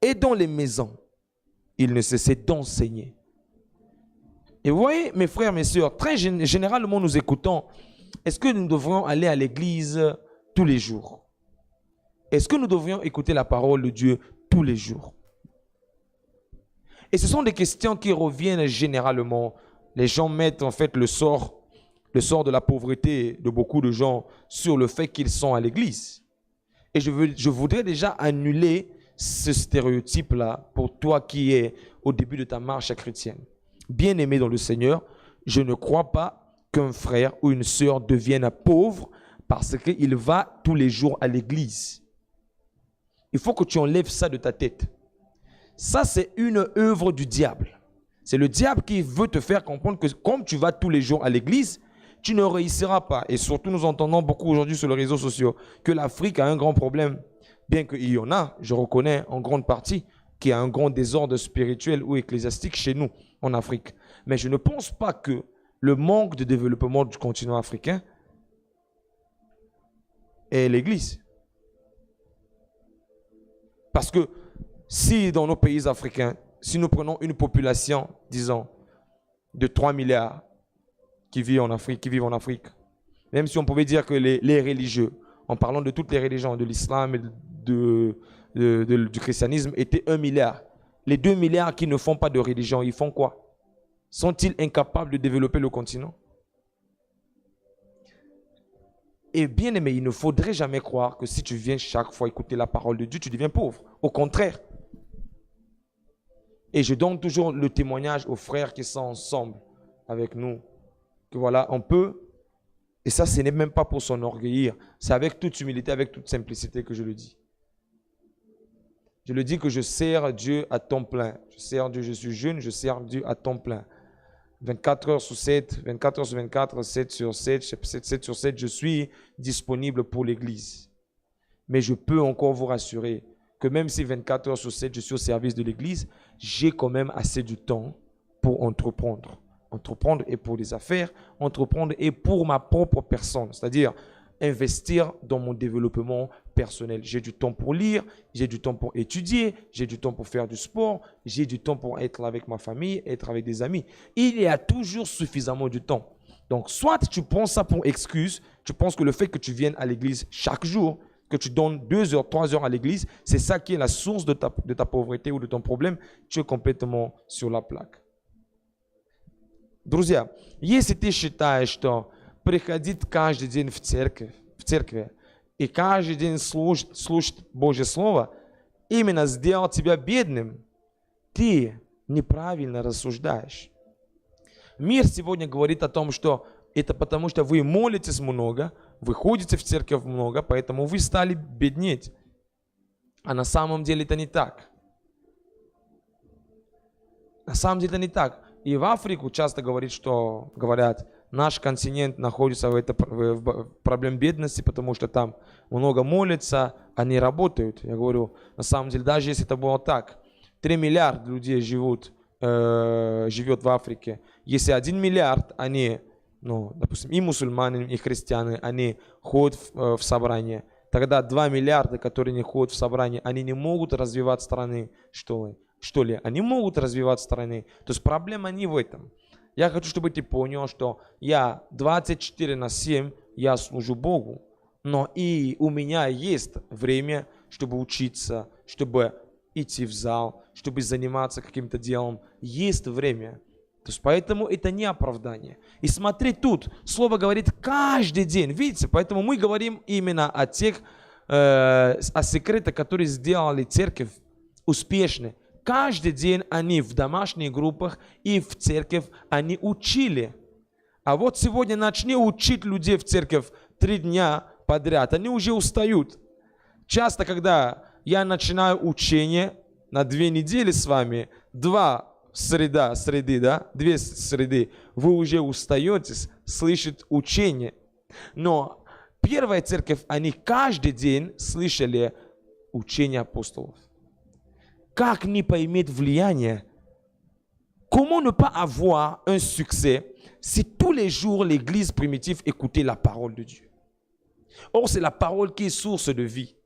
et dans les maisons, il ne cessait d'enseigner. Et vous voyez, mes frères, mes sœurs, très généralement nous écoutons, est-ce que nous devrions aller à l'église tous les jours? Est-ce que nous devrions écouter la parole de Dieu tous les jours? Et ce sont des questions qui reviennent généralement. Les gens mettent en fait le sort de la pauvreté de beaucoup de gens sur le fait qu'ils sont à l'église. Et je voudrais déjà annuler ce stéréotype-là pour toi qui es au début de ta marche chrétienne. Bien-aimé dans le Seigneur, je ne crois pas qu'un frère ou une sœur devienne pauvre parce qu'il va tous les jours à l'église. Il faut que tu enlèves ça de ta tête. Ça, c'est une œuvre du diable. C'est le diable qui veut te faire comprendre que comme tu vas tous les jours à l'église, tu ne réussiras pas. Et surtout, nous entendons beaucoup aujourd'hui sur les réseaux sociaux que l'Afrique a un grand problème. Bien qu'il y en a, je reconnais en grande partie qu'il y a un grand désordre spirituel ou ecclésiastique chez nous, en Afrique. Mais je ne pense pas que le manque de développement du continent africain est l'église. Parce que si dans nos pays africains, si nous prenons une population, disons, de 3 milliards qui vivent en Afrique, même si on pouvait dire que les religieux, en parlant de toutes les religions, de l'islam et du christianisme, étaient 1 milliard. Les 2 milliards qui ne font pas de religion, ils font quoi? Sont-ils incapables de développer le continent? Et bien aimé, il ne faudrait jamais croire que si tu viens chaque fois écouter la parole de Dieu, tu deviens pauvre. Au contraire. Et je donne toujours le témoignage aux frères qui sont ensemble avec nous. Que voilà, on peut, et ça ce n'est même pas pour s'enorgueillir, c'est avec toute humilité, avec toute simplicité que je le dis. Je le dis que je sers Dieu à temps plein. Je sers Dieu, je suis jeune, je sers Dieu à temps plein. 24 heures sur 7, 24 heures sur 24, 7 sur 7, 7 sur 7, je suis disponible pour l'église. Mais je peux encore vous rassurer que même si 24 heures sur 7, je suis au service de l'église, j'ai quand même assez du temps pour entreprendre. Entreprendre et pour les affaires, entreprendre et pour ma propre personne. C'est-à-dire investir dans mon développement personnel. J'ai du temps pour lire, j'ai du temps pour étudier, j'ai du temps pour faire du sport, j'ai du temps pour être avec ma famille, être avec des amis. Il y a toujours suffisamment de temps. Donc, soit tu prends ça pour excuse, tu penses que le fait que tu viennes à l'église chaque jour, que tu donnes 2 heures, 3 heures à l'église, c'est ça qui est la source de ta pauvreté ou de ton problème, tu es complètement sur la plaque. Друзья, если ты считаешь, что приходить каждый день в церковь и каждый день слушать Божье Слово, именно сделал тебя бедным, ты неправильно рассуждаешь. Мир сегодня говорит о том, что это потому, что вы молитесь много, вы ходите в церковь много, поэтому вы стали беднеть. А на самом деле это не так. На самом деле это не так. И в Африку часто говорят, наш континент находится в проблеме бедности, потому что там много молятся, они работают. Я говорю, на самом деле, даже если это было так, 3 миллиарда людей живет в Африке. Если 1 миллиард, они, допустим, и мусульмане, и христиане, они ходят в собрание, тогда 2 миллиарда, которые не ходят в собрание, они не могут развивать страны, что ли? Они могут развивать страны. То есть проблема не в этом. Я хочу, чтобы ты понял, что я 24/7, я служу Богу, но и у меня есть время, чтобы учиться, чтобы идти в зал, чтобы заниматься каким-то делом. Есть время. То есть поэтому это не оправдание. И смотри, тут слово говорит каждый день. Видите, поэтому мы говорим именно о секретах, которые сделали церковь успешной. Каждый день они в домашних группах и в церковь они учили. А вот сегодня начни учить людей в церковь 3 дня подряд. Они уже устают. Часто, когда я начинаю учение на 2 недели с вами, 2 среды, 2 среды, вы уже устаете слышать учение. Но первая церковь, они каждый день слышали учение апостолов. Как не поиметь влияние? Comment ne pas avoir un succès si tous les jours l'église primitive écoutait la parole de Dieu? Or, c'est la parole qui est source de vie.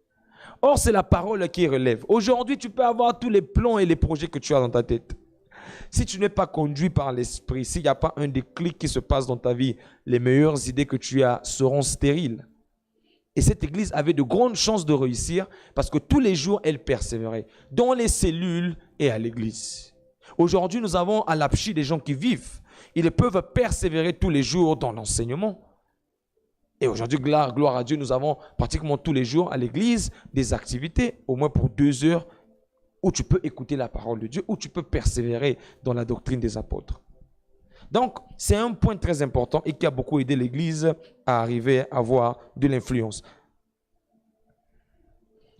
Or, c'est la parole qui relève. Aujourd'hui, tu peux avoir tous les plans et les projets que tu as dans ta tête. Si tu n'es pas conduit par l'esprit, s'il n'y a pas un déclic qui se passe dans ta vie, les meilleures idées que tu as seront stériles. Et cette église avait de grandes chances de réussir parce que tous les jours, elle persévérait dans les cellules et à l'église. Aujourd'hui, nous avons à l'Apchi des gens qui vivent. Ils peuvent persévérer tous les jours dans l'enseignement. Et aujourd'hui, gloire à Dieu, nous avons pratiquement tous les jours à l'église des activités, au moins pour 2 heures, où tu peux écouter la parole de Dieu, où tu peux persévérer dans la doctrine des apôtres. Donc, c'est un point très important et qui a beaucoup aidé l'Église à arriver à avoir de l'influence.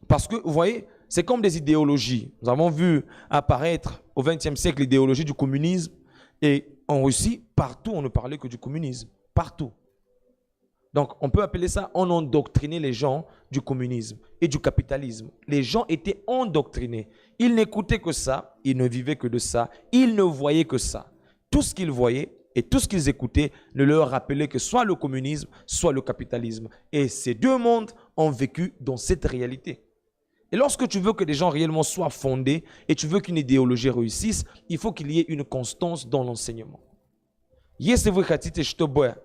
Parce que, vous voyez, c'est comme des idéologies. Nous avons vu apparaître au XXe siècle l'idéologie du communisme et en Russie, partout, on ne parlait que du communisme. Partout. Donc, on peut appeler ça, on endoctrinait les gens du communisme et du capitalisme. Les gens étaient endoctrinés. Ils n'écoutaient que ça, ils ne vivaient que de ça, ils ne voyaient que ça. Tout ce qu'ils voyaient et tout ce qu'ils écoutaient ne leur rappelait que soit le communisme, soit le capitalisme. Et ces 2 mondes ont vécu dans cette réalité. Et lorsque tu veux que les gens réellement soient fondés et tu veux qu'une idéologie réussisse, il faut qu'il y ait une constance dans l'enseignement. Если вы хотите, чтобы...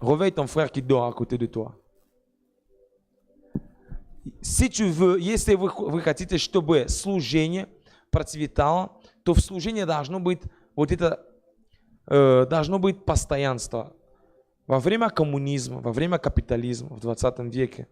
Réveille ton frère qui dort à côté de toi. Si tu veux, если вы хотите, чтобы служение процветало, то в служении должно быть должно быть постоянство. Во время коммунизма, во время капитализма в 20 веке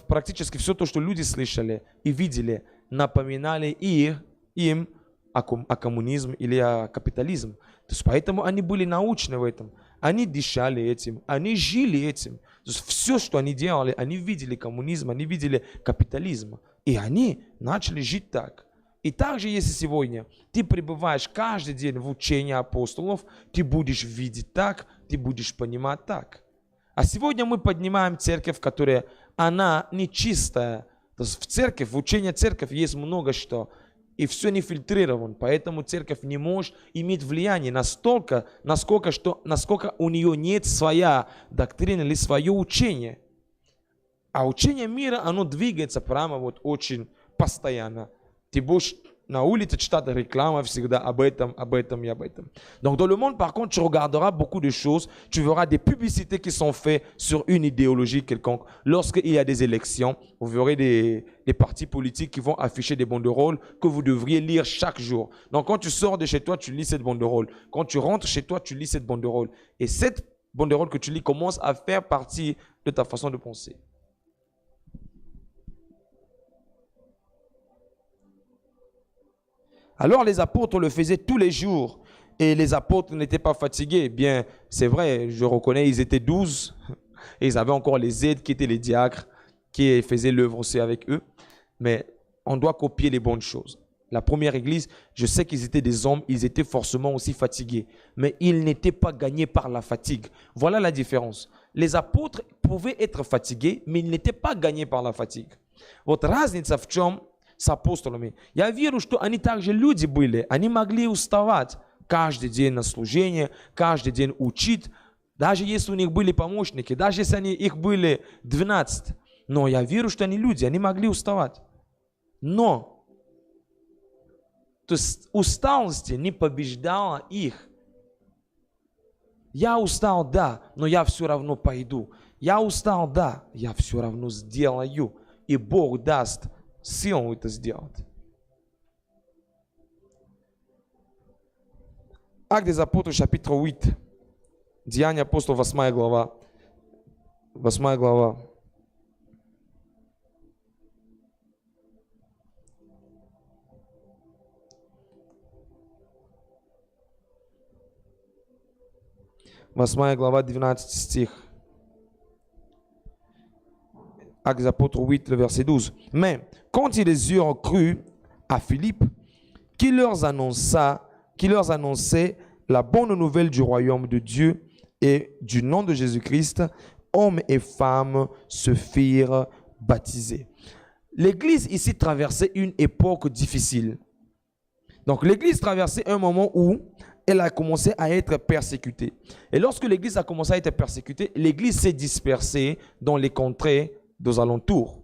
практически все то, что люди слышали и видели, напоминали им о коммунизме или о капитализме. То есть поэтому они были научны в этом. Они дышали этим, они жили этим. То есть все, что они делали, они видели коммунизм, они видели капитализм. И они начали жить так. И также, если сегодня ты пребываешь каждый день в учении апостолов, ты будешь видеть так, ты будешь понимать так. А сегодня мы поднимаем церковь, которая, она нечистая. То есть в церковь, в учении церковь есть много что. И все не фильтрировано. Поэтому церковь не может иметь влияние настолько, насколько у нее нет своя доктрина или свое учение. А учение мира, оно двигается прямо вот очень постоянно. Ты будешь на улице читать реклама всегда об этом и об этом. Donc dans le monde, par contre, tu regarderas beaucoup de choses, tu verras des publicités qui sont faites sur une idéologie quelconque. Lorsqu'il y a des élections, vous verrez des partis politiques qui vont afficher des banderoles que vous devriez lire chaque jour. Donc quand tu sors de chez toi, tu lis cette banderole. Quand tu rentres chez toi, tu lis cette banderole. Et cette banderole que tu lis commence à faire partie de ta façon de penser. Alors les apôtres le faisaient tous les jours et les apôtres n'étaient pas fatigués. Bien, c'est vrai, je reconnais, ils étaient 12 et ils avaient encore les aides qui étaient les diacres qui faisaient l'œuvre aussi avec eux. Mais on doit copier les bonnes choses. La première église, je sais qu'ils étaient des hommes, ils étaient forcément aussi fatigués. Mais ils n'étaient pas gagnés par la fatigue. Voilà la différence. Les apôtres pouvaient être fatigués, mais ils n'étaient pas gagnés par la fatigue. Вот разница в чем с апостолами. Я верю, что они также люди были. Они могли уставать каждый день на служение, каждый день учить. Даже если у них были помощники, даже если их были 12. Но я верю, что они люди, они могли уставать. Но то есть усталость не побеждала их. Я устал, да, но я все равно пойду. Я устал, да, я все равно сделаю. И Бог даст силу это сделать. Actes des Apôtres, chapitre 8. Деяния апостолов, 8 глава. 8 глава. Восьмая глава, 12 стих. Actes des Apôtres 8, le verset 12. Mais quand ils eurent cru à Philippe, qui leur annonçait la bonne nouvelle du royaume de Dieu et du nom de Jésus-Christ, hommes et femmes se firent baptiser. L'Église ici traversait une époque difficile. Donc l'Église traversait un moment où elle a commencé à être persécutée. Et lorsque l'Église a commencé à être persécutée, l'Église s'est dispersée dans les contrées aux alentours.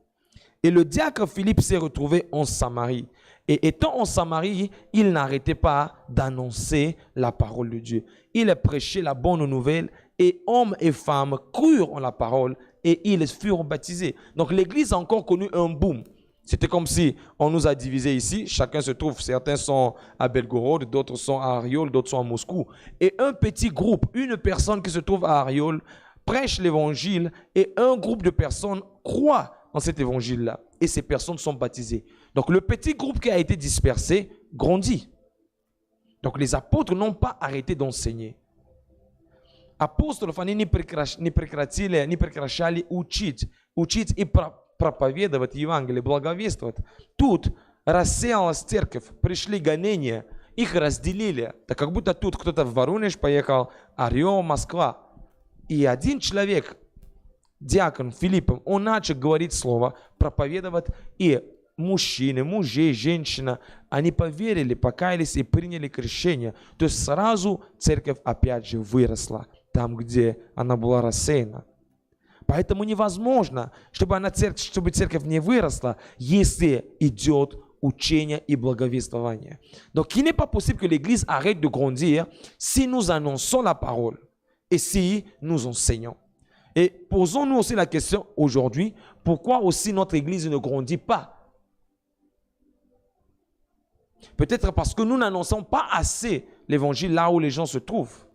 Et le diacre Philippe s'est retrouvé en Samarie. Et étant en Samarie, il n'arrêtait pas d'annoncer la parole de Dieu. Il prêchait la bonne nouvelle et hommes et femmes crurent en la parole et ils furent baptisés. Donc l'Église a encore connu un boom. C'était comme si on nous a divisés ici. Chacun se trouve, certains sont à Belgorod, d'autres sont à Ariol, d'autres sont à Moscou. Et un petit groupe, une personne qui se trouve à Ariol, prêche l'évangile et un groupe de personnes croient en cet évangile-là. Et ces personnes sont baptisées. Donc le petit groupe qui a été dispersé grandit. Donc les apôtres n'ont pas arrêté d'enseigner. Апостолов они не прекращали учить и проповедовать Евангелие, благовествовать. Тут рассеялась церковь, пришли гонения, их разделили. Так как будто тут кто-то в Воронеж поехал, Орел, Москва. И один человек, диакон Филипп, он начал говорить слово, проповедовать, и мужчины, мужи, женщина, они поверили, покаялись и приняли крещение. То есть сразу церковь опять же выросла, там, где она была рассеяна. Поэтому невозможно, чтобы церковь не выросла, если идет учение et благовествование. Donc, il n'est pas possible que l'Église arrête de grandir si nous annonçons la parole et si nous enseignons. Et posons-nous aussi la question aujourd'hui, pourquoi aussi notre Église ne grandit pas? Peut-être parce que nous n'annonçons pas assez l'Évangile là où les gens se trouvent.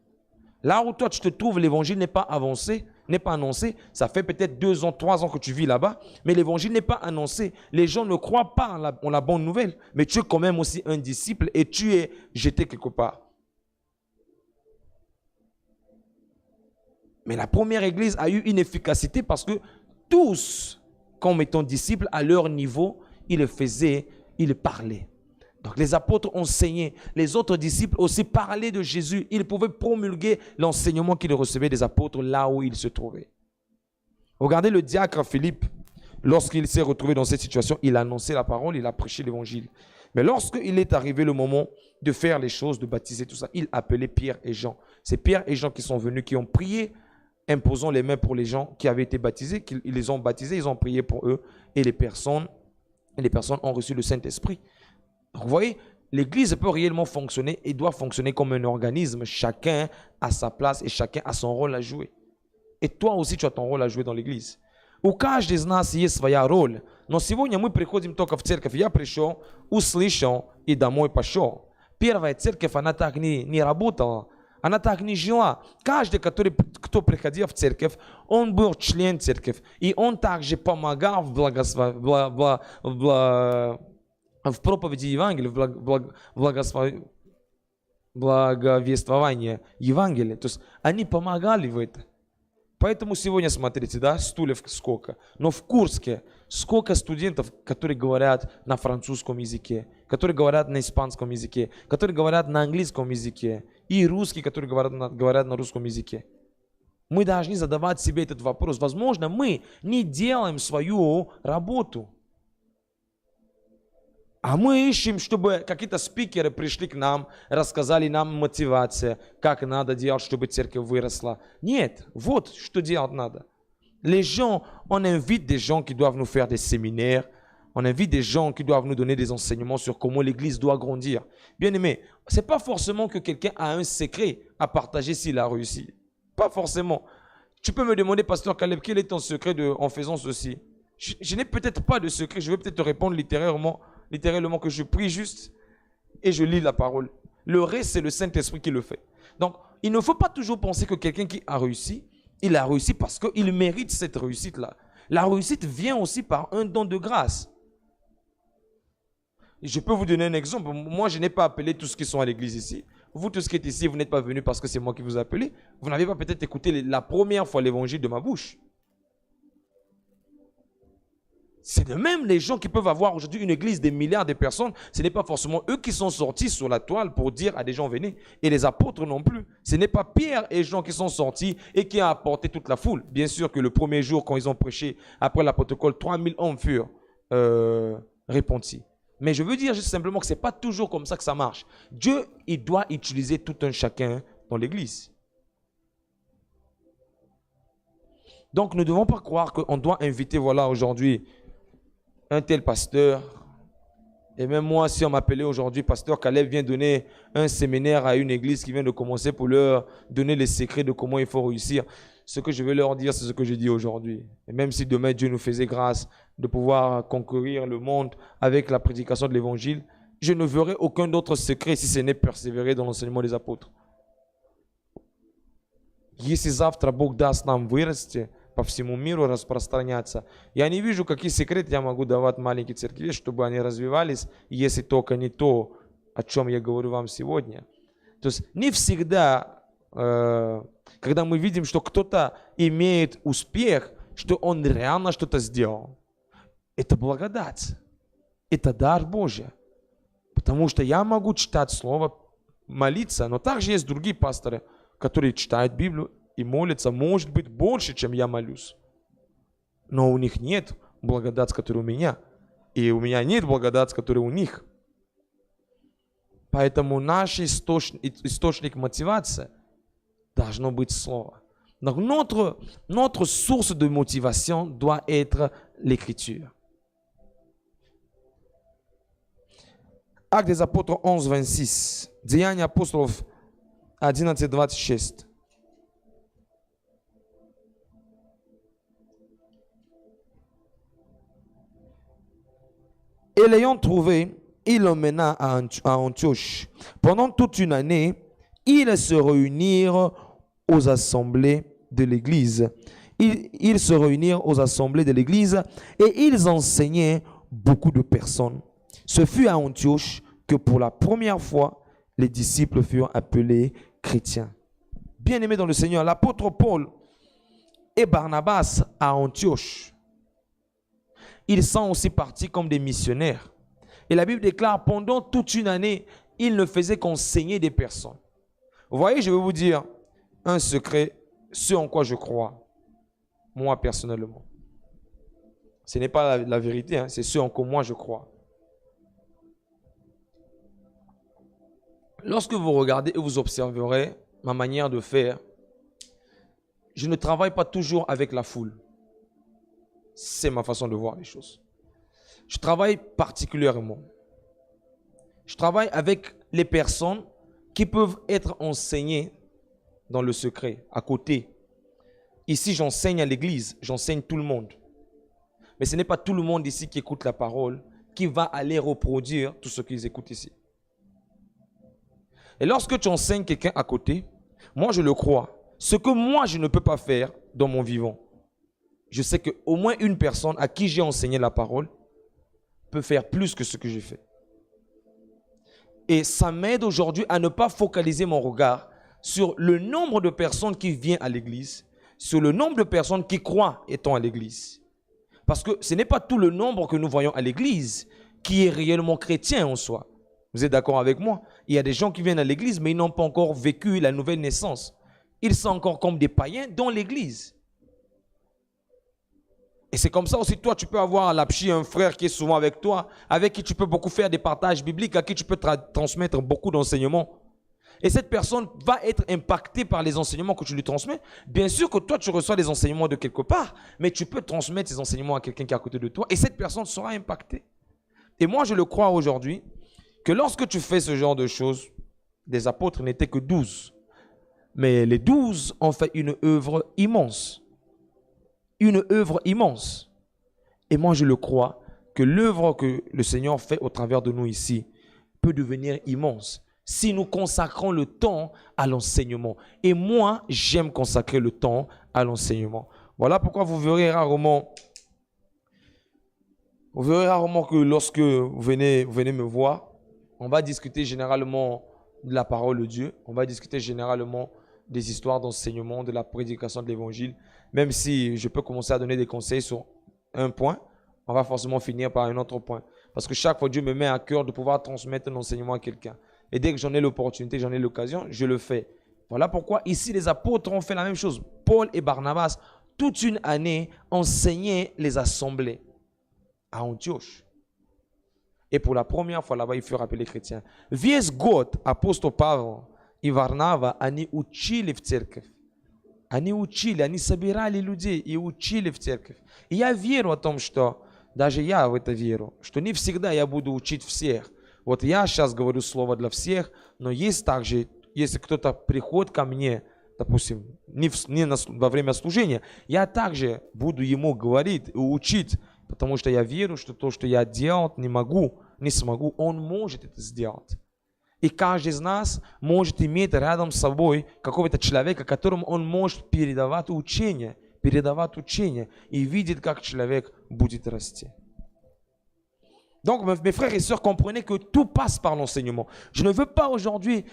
Là où toi tu te trouves, l'Évangile n'est pas avancé, n'est pas annoncé. Ça fait peut-être 2 ans, 3 ans que tu vis là-bas, mais l'Évangile n'est pas annoncé. Les gens ne croient pas en la bonne nouvelle, mais tu es quand même aussi un disciple et tu es jeté quelque part. Mais la première église a eu une efficacité parce que tous, comme étant disciples, à leur niveau, ils parlaient. Donc les apôtres enseignaient, les autres disciples aussi parlaient de Jésus. Ils pouvaient promulguer l'enseignement qu'ils recevaient des apôtres là où ils se trouvaient. Regardez le diacre Philippe, lorsqu'il s'est retrouvé dans cette situation, il a annoncé la parole, il a prêché l'évangile. Mais lorsqu'il est arrivé le moment de faire les choses, de baptiser tout ça, il appelait Pierre et Jean. C'est Pierre et Jean qui sont venus, qui ont prié, imposant les mains pour les gens qui avaient été baptisés, ils les ont baptisés, ils ont prié pour eux et les personnes ont reçu le Saint-Esprit. Donc, vous voyez, l'Église peut réellement fonctionner et doit fonctionner comme un organisme. Chacun a sa place et chacun a son rôle à jouer. Et toi aussi, tu as ton rôle à jouer dans l'Église. У каждой из нас есть своя роль. Но сегодня мы приходим только в церковь. Я пришел, услышал и домой пошел. Первая церковь, она так не работала. Она так не жила. Каждый, кто приходил в церковь, он был член церкви. И он также помогал в проповеди Евангелия, в благовествовании Евангелия. То есть они помогали в этом. Поэтому сегодня, смотрите, да, стульев сколько. Но в Курске сколько студентов, которые говорят на французском языке, которые говорят на испанском языке, которые говорят на английском языке, и русские, которые говорят на русском языке. Мы должны задавать себе этот вопрос. Возможно, мы не делаем свою работу. А мы ищем, чтобы какие-то спикеры пришли к нам, рассказали нам мотивацию, как надо делать, чтобы церковь выросла. Нет, вот что делать надо. Les gens, on invite des gens qui doivent nous faire des séminaires, on invite des gens qui doivent nous donner des enseignements sur comment l'Église doit grandir. Bien aimé, ce n'est pas forcément que quelqu'un a un secret à partager s'il a réussi. Pas forcément. Tu peux me demander, pasteur Caleb, quel est ton secret en faisant ceci? Je n'ai peut-être pas de secret, je vais peut-être te répondre littéralement que je prie juste et je lis la parole. Le reste, c'est le Saint-Esprit qui le fait. Donc, il ne faut pas toujours penser que quelqu'un qui a réussi, il a réussi parce qu'il mérite cette réussite-là. La réussite vient aussi par un don de grâce. Je peux vous donner un exemple. Moi, je n'ai pas appelé tous ceux qui sont à l'église ici. Vous, tous qui êtes ici, vous n'êtes pas venus parce que c'est moi qui vous ai appelé. Vous n'avez pas peut-être écouté la première fois l'évangile de ma bouche. C'est de même les gens qui peuvent avoir aujourd'hui une église des milliards de personnes. Ce n'est pas forcément eux qui sont sortis sur la toile pour dire à des gens venez. Et les apôtres non plus. Ce n'est pas Pierre et Jean qui sont sortis et qui ont apporté toute la foule. Bien sûr que le premier jour quand ils ont prêché, après la protocole, 3000 hommes furent repentis. Mais je veux dire juste simplement que ce n'est pas toujours comme ça que ça marche. Dieu, il doit utiliser tout un chacun dans l'église. Donc nous ne devons pas croire qu'on doit inviter, voilà, aujourd'hui, un tel pasteur. Et même moi, si on m'appelait aujourd'hui, pasteur Caleb vient donner un séminaire à une église qui vient de commencer pour leur donner les secrets de comment il faut réussir. Ce que je vais leur dire, c'est ce que je dis aujourd'hui. Et même si demain Dieu nous faisait grâce de pouvoir conquérir le monde avec la prédication de l'évangile, je ne verrai aucun autre secret si ce n'est persévérer dans l'enseignement des apôtres. Если завтра Бог даст нам вырасти, по всему миру распространяться. Я не вижу, какие секреты я могу давать маленьким церкви, чтобы они развивались, если только не то, о чем я говорю вам сегодня. То есть не всегда, когда мы видим, что кто-то имеет успех, что он реально что-то сделал, это благодать, это дар Божий. Потому что я могу читать Слово, молиться, но также есть другие пасторы, которые читают Библию, и молятся, может быть, больше, чем я молюсь. Но у них нет благодати, которая у меня. И у меня нет благодати, которая у них. Поэтому наш источник мотивации должно быть Слово. Donc notre source de motivation doit être l'Écriture. Actes des apôtres 11, 26. Деяния апостолов 11, 26. Et l'ayant trouvé, il l'emmena à Antioche. Pendant toute une année, ils se réunirent aux assemblées de l'Église. Ils se réunirent aux assemblées de l'Église et ils enseignaient beaucoup de personnes. Ce fut à Antioche que pour la première fois, les disciples furent appelés chrétiens. Bien-aimés dans le Seigneur, l'apôtre Paul et Barnabas à Antioche, ils sont aussi partis comme des missionnaires. Et la Bible déclare, pendant toute une année, ils ne faisaient qu'enseigner des personnes. Vous voyez, je vais vous dire un secret, ce en quoi je crois, moi personnellement. Ce n'est pas la vérité, hein, c'est ce en quoi moi je crois. Lorsque vous regardez et vous observerez ma manière de faire, je ne travaille pas toujours avec la foule. C'est ma façon de voir les choses. Je travaille particulièrement Je travaille avec les personnes qui peuvent être enseignées dans le secret, à côté. Ici, j'enseigne à l'église, j'enseigne tout le monde. Mais ce n'est pas tout le monde ici qui écoute la parole, qui va aller reproduire tout ce qu'ils écoutent ici. Et lorsque tu enseignes quelqu'un à côté, moi je le crois, ce que moi je ne peux pas faire dans mon vivant, je sais qu'au moins une personne à qui j'ai enseigné la parole peut faire plus que ce que j'ai fait. Et ça m'aide aujourd'hui à ne pas focaliser mon regard sur le nombre de personnes qui viennent à l'église, sur le nombre de personnes qui croient étant à l'église. Parce que ce n'est pas tout le nombre que nous voyons à l'église qui est réellement chrétien en soi. Vous êtes d'accord avec moi? Il y a des gens qui viennent à l'église, mais ils n'ont pas encore vécu la nouvelle naissance. Ils sont encore comme des païens dans l'église. Et c'est comme ça aussi, toi, tu peux avoir à l'Apchi un frère qui est souvent avec toi, avec qui tu peux beaucoup faire des partages bibliques, à qui tu peux transmettre beaucoup d'enseignements. Et cette personne va être impactée par les enseignements que tu lui transmets. Bien sûr que toi, tu reçois des enseignements de quelque part, mais tu peux transmettre ces enseignements à quelqu'un qui est à côté de toi, et cette personne sera impactée. Et moi, je le crois aujourd'hui, que lorsque tu fais ce genre de choses, les apôtres n'étaient que 12. Mais les 12 ont fait une œuvre immense. Une œuvre immense. Et moi, je le crois, que l'œuvre que le Seigneur fait au travers de nous ici peut devenir immense si nous consacrons le temps à l'enseignement. Et moi, j'aime consacrer le temps à l'enseignement. Voilà pourquoi vous verrez rarement que lorsque vous venez me voir, on va discuter généralement de la parole de Dieu. On va discuter généralement des histoires d'enseignement, de la prédication de l'évangile. Même si je peux commencer à donner des conseils sur un point, on va forcément finir par un autre point. Parce que chaque fois, Dieu me met à cœur de pouvoir transmettre un enseignement à quelqu'un. Et dès que j'en ai l'opportunité, j'en ai l'occasion, je le fais. Voilà pourquoi ici, les apôtres ont fait la même chose. Paul et Barnabas, toute une année, enseignaient les assemblées à Antioche. Et pour la première fois là-bas, il fut rappelé chrétien. Весь год апостол Павел и Варнава, они учили в церковь. Они учили, они собирали людей и учили в церковь. И я верю о том, что даже я в это верю, что не всегда я буду учить всех. Вот я сейчас говорю слово для всех, но есть также, если кто-то приходит ко мне, допустим, во время служения, я также буду ему говорить и учить, потому что я верю, что то, что я делать не смогу, он может это сделать. И каждый из нас может иметь рядом с собой какого-то человека, которому он может передавать учение, и видит, как человек будет расти. Donc, mes frères et sœurs, comprenez que tout passe par l'enseignement. Je ne veux pas aujourd'hui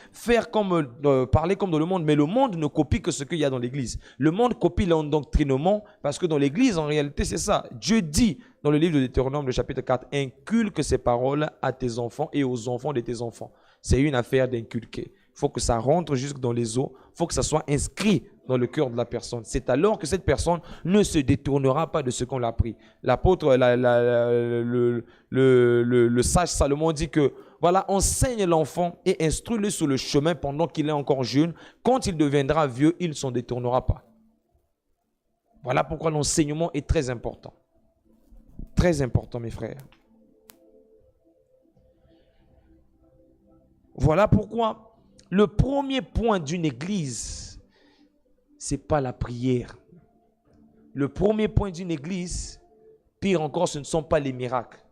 parler comme dans le monde, mais le monde ne copie que ce qu'il y a dans l'église. Le monde copie l'endoctrinement, parce que dans l'église, en réalité, c'est ça. Dieu dit dans le livre de Deutéronome, le chapitre 4, inculque ces paroles à tes enfants et aux enfants de tes enfants. C'est une affaire d'inculquer. Il faut que ça rentre jusque dans les os. Il faut que ça soit inscrit dans le cœur de la personne. C'est alors que cette personne ne se détournera pas de ce qu'on l'a appris. L'apôtre, le sage Salomon dit que, voilà, enseigne l'enfant et instruis-le sur le chemin pendant qu'il est encore jeune. Quand il deviendra vieux, il ne s'en détournera pas. Voilà pourquoi l'enseignement est très important. Très important, mes frères. Voilà pourquoi le premier point d'une église, ce n'est pas la prière. Le premier point d'une église, pire encore, ce ne sont pas les miracles.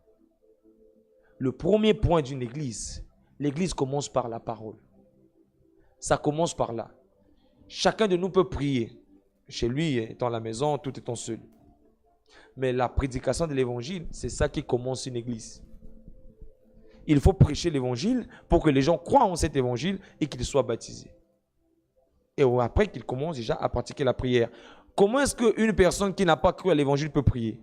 Le premier point d'une église, l'église commence par la parole. Ça commence par là. Chacun de nous peut prier. Chez lui, étant à la maison, tout étant seul. Mais la prédication de l'évangile, c'est ça qui commence une église. Il faut prêcher l'évangile pour que les gens croient en cet évangile et qu'ils soient baptisés. Et après qu'ils commencent déjà à pratiquer la prière. Comment est-ce qu'une personne qui n'a pas cru à l'évangile peut prier?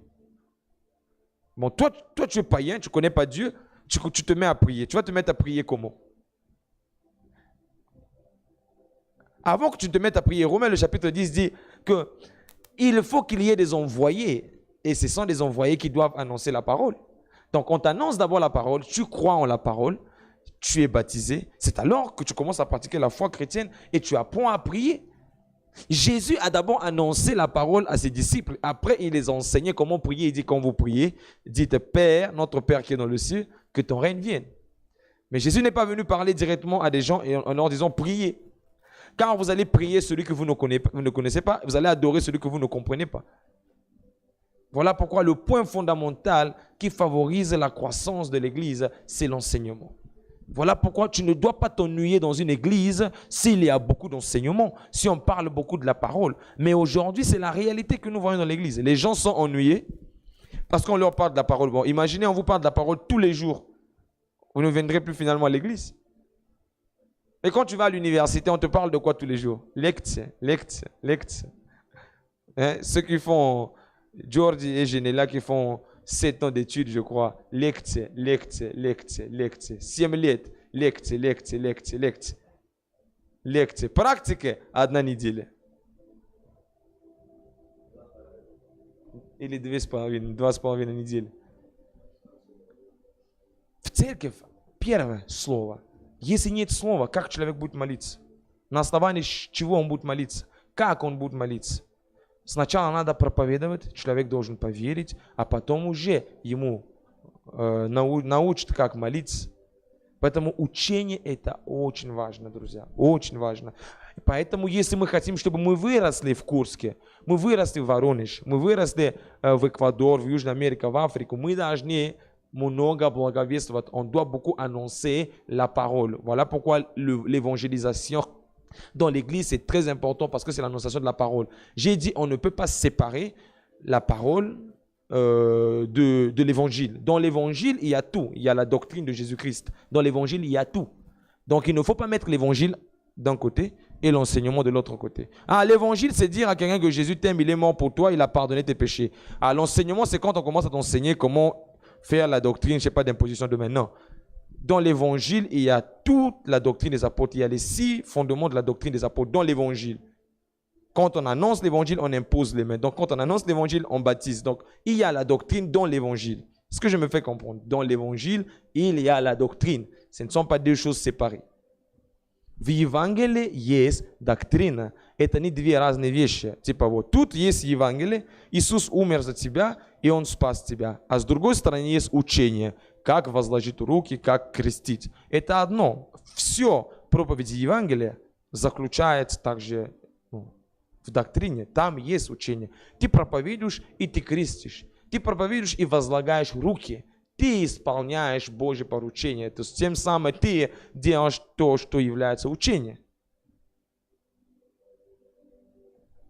Bon, toi, tu es païen, tu ne connais pas Dieu, tu te mets à prier. Tu vas te mettre à prier comment? Avant que tu te mettes à prier, Romains le chapitre 10 dit qu'il faut qu'il y ait des envoyés. Et ce sont des envoyés qui doivent annoncer la parole. Donc, on t'annonce d'abord la parole, tu crois en la parole, tu es baptisé. C'est alors que tu commences à pratiquer la foi chrétienne et tu apprends à prier. Jésus a d'abord annoncé la parole à ses disciples. Après, il les a enseignés comment prier. Il dit, quand vous priez, dites, Père, notre Père qui est dans le ciel, que ton règne vienne. Mais Jésus n'est pas venu parler directement à des gens et en leur disant priez. Car vous allez prier celui que vous ne connaissez pas, vous allez adorer celui que vous ne comprenez pas. Voilà pourquoi le point fondamental qui favorise la croissance de l'église, c'est l'enseignement. Voilà pourquoi tu ne dois pas t'ennuyer dans une église s'il y a beaucoup d'enseignements, si on parle beaucoup de la parole. Mais aujourd'hui, c'est la réalité que nous voyons dans l'église. Les gens sont ennuyés parce qu'on leur parle de la parole. Bon, imaginez, on vous parle de la parole tous les jours. Vous ne viendrez plus finalement à l'église. Et quand tu vas à l'université, on te parle de quoi tous les jours? Lecture. Hein? Ceux qui font, George et Genela qui font 7 ans d'études, je crois. Lecture. Siemlet. Lecture. Pratique. Одна неделя. Или 2,5 недели. В церковь первое слово. Если нет слова, как человек будет молиться? На основании чего он будет молиться? Как он будет молиться? Сначала надо проповедовать, человек должен поверить, а потом уже ему научат, как молиться. Поэтому учение это очень важно, друзья, очень важно. Поэтому если мы хотим, чтобы мы выросли в Курске, мы выросли в Воронеж, мы выросли в Эквадор, в Южной Америке, в Африку, мы должны много благовествовать, on doit beaucoup annoncer la parole. Voilà pourquoi l'évangélisation dans l'église c'est très important parce que c'est l'annonciation de la parole. J'ai dit on ne peut pas séparer la parole de l'évangile. Dans l'évangile, il y a tout. Il y a la doctrine de Jésus-Christ. Dans l'évangile, il y a tout. Donc il ne faut pas mettre l'évangile d'un côté et l'enseignement de l'autre côté. Ah, l'évangile, c'est dire à quelqu'un que Jésus t'aime, il est mort pour toi, il a pardonné tes péchés. Ah, l'enseignement, c'est quand on commence à t'enseigner comment faire la doctrine, je ne sais pas, d'imposition de main. Non. Dans l'évangile, il y a toute la doctrine des apôtres. Il y a les 6 fondements de la doctrine des apôtres dans l'évangile. Quand on annonce l'évangile, on impose les mains. Donc, quand on annonce l'évangile, on baptise. Donc, il y a la doctrine dans l'évangile. Ce que je me fais comprendre, dans l'évangile, il y a la doctrine. Ce ne sont pas deux choses séparées. В Евангелии есть доктрина. Это не две разные вещи. Типа вот тут есть Евангелие, Иисус умер за тебя, и Он спас тебя. А с другой стороны есть учение, как возложить руки, как крестить. Это одно. Все проповедь Евангелия заключается также в доктрине. Там есть учение. Ты проповедуешь, и ты крестишь. Ты проповедуешь и возлагаешь руки. Ты исполняешь Божье поручение. То есть тем самым ты делаешь то, что является учением.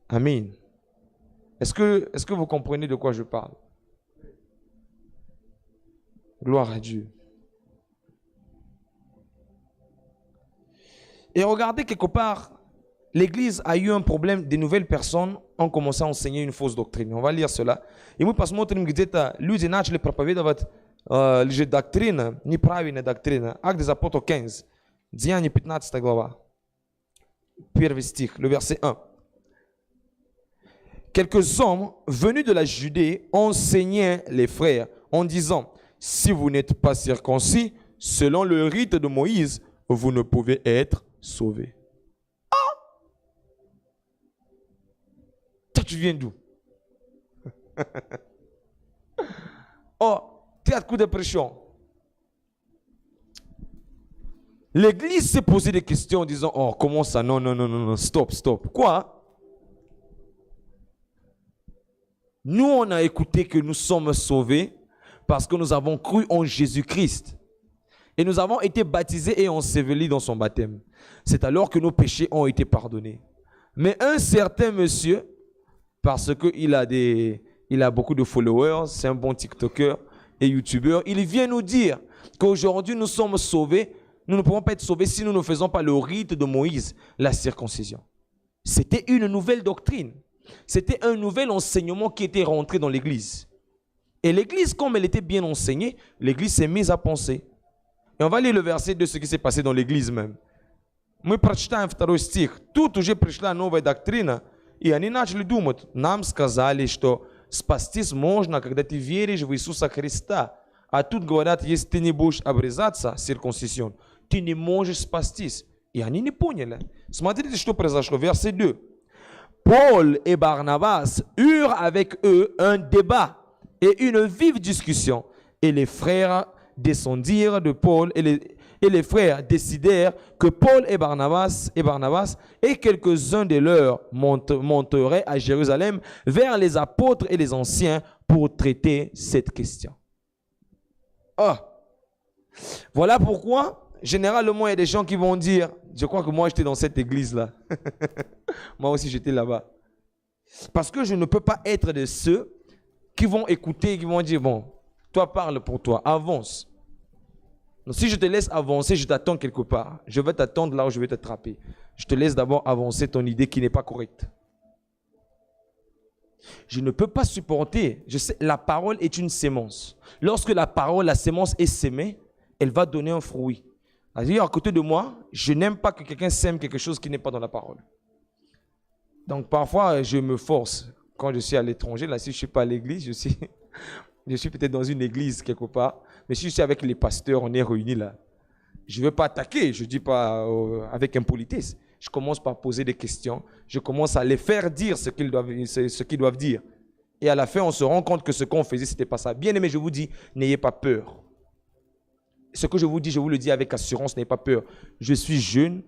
Amen. Est-ce que vous comprenez de quoi je parle? Gloire à Dieu. Et regardez quelque part, l'Église a eu un problème. Des nouvelles personnes ont commencé à enseigner une fausse doctrine. On va lire cela. И мы посмотрим, где-то люди начали проповедовать лежит доктрина, неправильная доктрина. Actes des Apôtres 15, Деяния 15 глава, 1 стих, le verset 1. Quelques hommes venus de la Judée enseignaient les frères en disant, si vous n'êtes pas circoncis, selon le rite de Moïse, vous ne pouvez être sauvés. Ah! Toi, tu viens d'où? Oh! Théâtre coup de pression. L'église s'est posé des questions en disant, oh, comment ça? Non, stop. Quoi? Nous, on a écouté que nous sommes sauvés parce que nous avons cru en Jésus-Christ. Et nous avons été baptisés et ensevelis dans son baptême. C'est alors que nos péchés ont été pardonnés. Mais un certain monsieur, parce qu'il a beaucoup de followers, c'est un bon TikToker, et youtubeurs, il vient nous dire qu'aujourd'hui nous sommes sauvés. Nous ne pouvons pas être sauvés si nous ne faisons pas le rite de Moïse, la circoncision. C'était une nouvelle doctrine. C'était un nouvel enseignement qui était rentré dans l'église. Et l'église, comme elle était bien enseignée, l'église s'est mise à penser. Et on va lire le verset de ce qui s'est passé dans l'église même. Мы прочитаем 2 стих. Тут уже пришла новая доктрина, и они начали думать. Нам сказали, что спастись можно, когда ты веришь в Иисуса Христа. А тут говорят, если ты не будешь обрезаться, circoncision, ты не можешь спастись. И они не поняли. Смотрите, что произошло. Verset 2. Paul et Barnabas eurent avec eux un débat et une vive discussion. Et les frères descendirent de Paul et et les frères décidèrent que Paul et Barnabas et quelques-uns de leurs monteraient à Jérusalem vers les apôtres et les anciens pour traiter cette question. Voilà pourquoi, généralement, il y a des gens qui vont dire, je crois que moi j'étais dans cette église-là. Moi aussi j'étais là-bas. Parce que je ne peux pas être de ceux qui vont écouter, qui vont dire, bon, toi parle pour toi, avance. Donc, si je te laisse avancer, je t'attends quelque part. Je vais t'attendre là où je vais t'attraper. Je te laisse d'abord avancer ton idée qui n'est pas correcte. Je ne peux pas supporter. Je sais, la parole est une sémence. Lorsque la sémence est sémée, elle va donner un fruit. C'est-à-dire, à côté de moi, je n'aime pas que quelqu'un sème quelque chose qui n'est pas dans la parole. Donc parfois, je me force. Quand je suis à l'étranger, là, si je ne suis pas à l'église, je suis peut-être dans une église quelque part. Mais si je suis avec les pasteurs, on est réunis là. Je ne veux pas attaquer, je ne dis pas avec impolitesse. Je commence par poser des questions. Je commence à les faire dire ce qu'ils doivent dire. Et à la fin, on se rend compte que ce qu'on faisait, ce n'était pas ça. Bien aimé, je vous dis, n'ayez pas peur. Ce que je vous dis, je vous le dis avec assurance, n'ayez pas peur. Je suis jeune,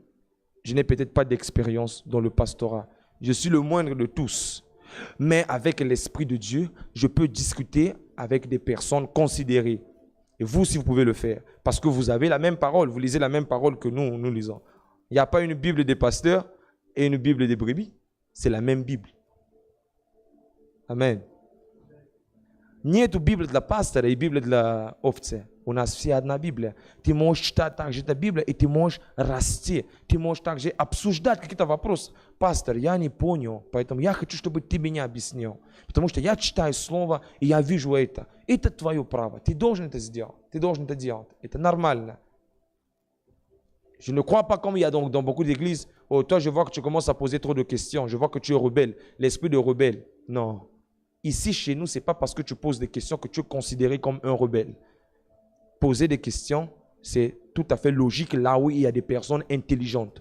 je n'ai peut-être pas d'expérience dans le pastorat. Je suis le moindre de tous. Mais avec l'Esprit de Dieu, je peux discuter avec des personnes considérées. Et vous, si vous pouvez le faire, parce que vous avez la même parole, vous lisez la même parole que nous lisons. Il n'y a pas une Bible des pasteurs et une Bible des brebis. C'est la même Bible. Amen. Нету Библии для пастора и Библии для овцы. У нас все одна Библия. Ты можешь читать также эту Библию, и ты можешь расти. Ты можешь также обсуждать какие-то вопросы. Пастор, я не понял, поэтому я хочу, чтобы ты меня объяснил. Потому что я читаю Слово, и я вижу это. Это твое право. Ты должен это сделать. Ты должен это делать. Это нормально. Je ne crois pas comme il y a donc dans beaucoup d'églises. Oh, toi, je vois que tu commences à poser trop de questions. Je vois que tu es rebelle. L'esprit de rebelle. Non. Ici, chez nous, ce n'est pas parce que tu poses des questions que tu es considéré comme un rebelle. Poser des questions, c'est tout à fait logique là où il y a des personnes intelligentes.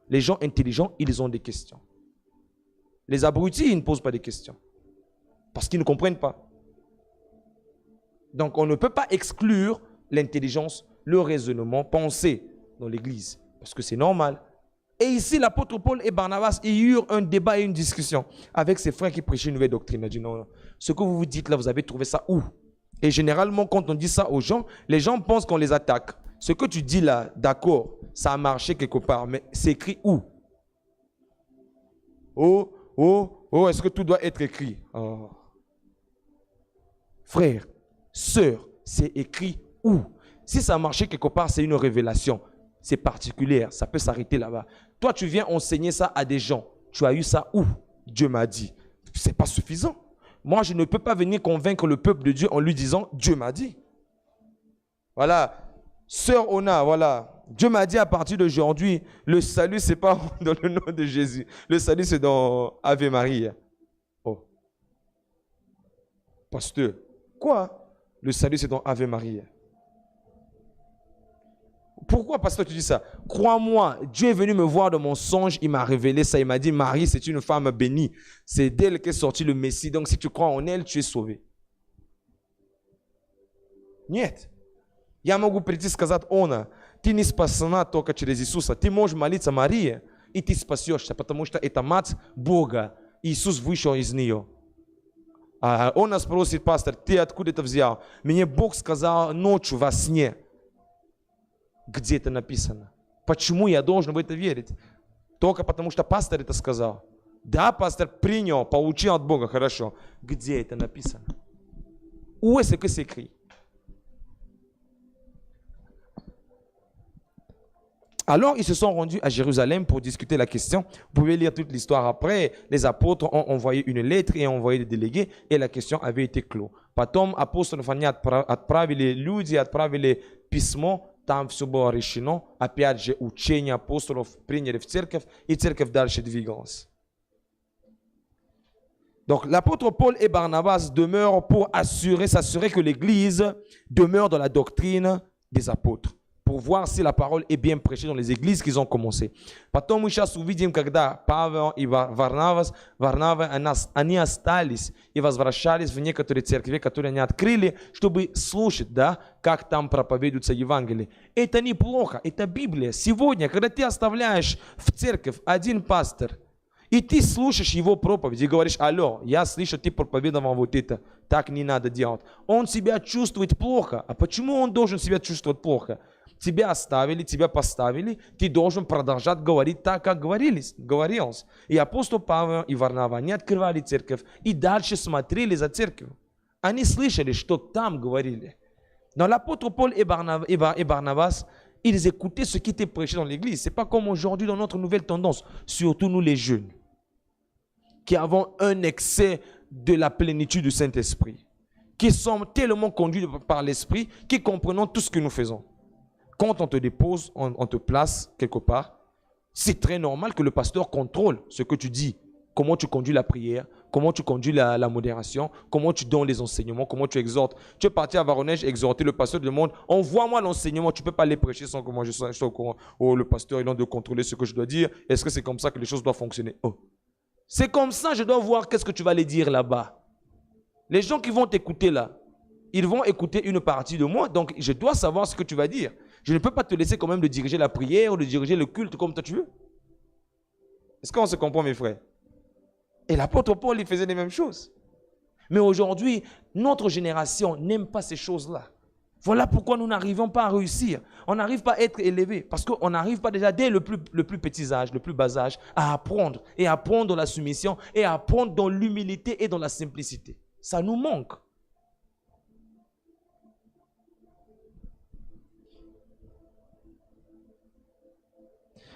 Les gens intelligents, ils ont des questions. Les abrutis, ils ne posent pas des questions. Parce qu'ils ne comprennent pas. Donc, on ne peut pas exclure l'intelligence, le raisonnement, penser dans l'église. Parce que c'est normal. Et ici, l'apôtre Paul et Barnabas, ils eurent un débat et une discussion avec ses frères qui prêchaient une nouvelle doctrine. Il a dit non, ce que vous vous dites là, vous avez trouvé ça où? Et généralement, quand on dit ça aux gens, les gens pensent qu'on les attaque. Ce que tu dis là, d'accord, ça a marché quelque part, mais c'est écrit où? Est-ce que tout doit être écrit? Oh. Frère, sœur, c'est écrit où? Si ça a marché quelque part, c'est une révélation. C'est particulier, ça peut s'arrêter là-bas. Toi, tu viens enseigner ça à des gens. Tu as eu ça où? Dieu m'a dit. Ce n'est pas suffisant. Moi, je ne peux pas venir convaincre le peuple de Dieu en lui disant « Dieu m'a dit ». Voilà. Sœur Ona, voilà. Dieu m'a dit à partir d'aujourd'hui, le salut, ce n'est pas dans le nom de Jésus. Le salut, c'est dans Ave Maria. Oh. Pasteur, quoi? Le salut, c'est dans Ave Maria. Pourquoi, pasteur, tu dis ça? Crois-moi, Dieu est venu me voir dans mon songe, il m'a révélé ça, il m'a dit, Marie, c'est une femme bénie. C'est d'elle qu'est sorti le Messie. Donc, si tu crois en elle, tu es sauvé. Нет. Я могу прийти и сказать, Она, ты не спасена только через Иисуса. Ты можешь молиться Марии, и ты спасешься, потому что это мать Бога. Иисус вышел из нее. А он нас спросит, пастор, ты откуда это взял? Мне Бог сказал ночью во сне. Где это написано? Почему я должен в это верить? Только потому, что пастор это сказал. Да, пастор принял, получил от Бога, хорошо. Где это написано? Où est-ce que c'est écrit? Alors, ils se sont rendus à Jérusalem pour discuter la question. Vous pouvez lire toute l'histoire après. Les apôtres ont envoyé une lettre et ont envoyé des délégués et la question avait été close. Потом апостолов они отправили люди, отправили письмо. Там все было решено. Опять же, учение апостолов приняли в церковь, и церковь дальше двигалась. Donc, l'apôtre Paul et Barnabas demeurent pour s'assurer que l'Église demeure dans la doctrine des apôtres. pour voir si la parole est bien prêchée dans les églises qu'ils ont commencé. Потом мы сейчас увидим, когда Павел и Варнава, они остались и возвращались в некоторые церкви, которые они открыли, чтобы слушать, да, как там проповедуется Евангелие. Это неплохо, это Библия. Сегодня, когда ты оставляешь в церковь один пастор, и ты слушаешь его проповедь и говоришь: алло, я слышу, ты проповедовал вот это, так не надо делать. Он себя чувствует плохо. А почему он должен себя чувствовать плохо? Тебя оставили, тебя поставили, ты должен продолжать говорить так, как говорилось. И апостол Павел и Варнава, они открывали церковь и дальше смотрели за церковью. Они слышали, что там говорили. Но l'apôtre Paul et Barnabas, ils écoutaient ce qui était prêché dans l'église. Ce n'est pas comme aujourd'hui dans notre nouvelle tendance, surtout nous les jeunes, qui avons un excès de la plénitude du Saint-Esprit, qui sommes tellement conduits par l'Esprit, qui comprenons tout ce que nous faisons. Quand on te dépose, on te place quelque part, c'est très normal que le pasteur contrôle ce que tu dis, comment tu conduis la prière, comment tu conduis la modération, comment tu donnes les enseignements, comment tu exhortes. Tu es parti à Varonège exhorter, le pasteur demande: envoie-moi l'enseignement, tu ne peux pas les prêcher sans que moi je sois au courant. Oh, le pasteur, il a de contrôler ce que je dois dire. Est-ce que c'est comme ça que les choses doivent fonctionner? Oh. C'est comme ça, je dois voir qu'est-ce que tu vas les dire là-bas. Les gens qui vont t'écouter là, ils vont écouter une partie de moi, donc je dois savoir ce que tu vas dire. Je ne peux pas te laisser quand même de diriger la prière ou de diriger le culte comme toi tu veux. Est-ce qu'on se comprend, mes frères? Et l'apôtre Paul, il faisait les mêmes choses. Mais aujourd'hui, notre génération n'aime pas ces choses-là. Voilà pourquoi nous n'arrivons pas à réussir. On n'arrive pas à être élevé. Parce qu'on n'arrive pas déjà dès le plus petit âge, le plus bas âge, à apprendre. Et à apprendre la soumission. Et à apprendre dans l'humilité et dans la simplicité. Ça nous manque.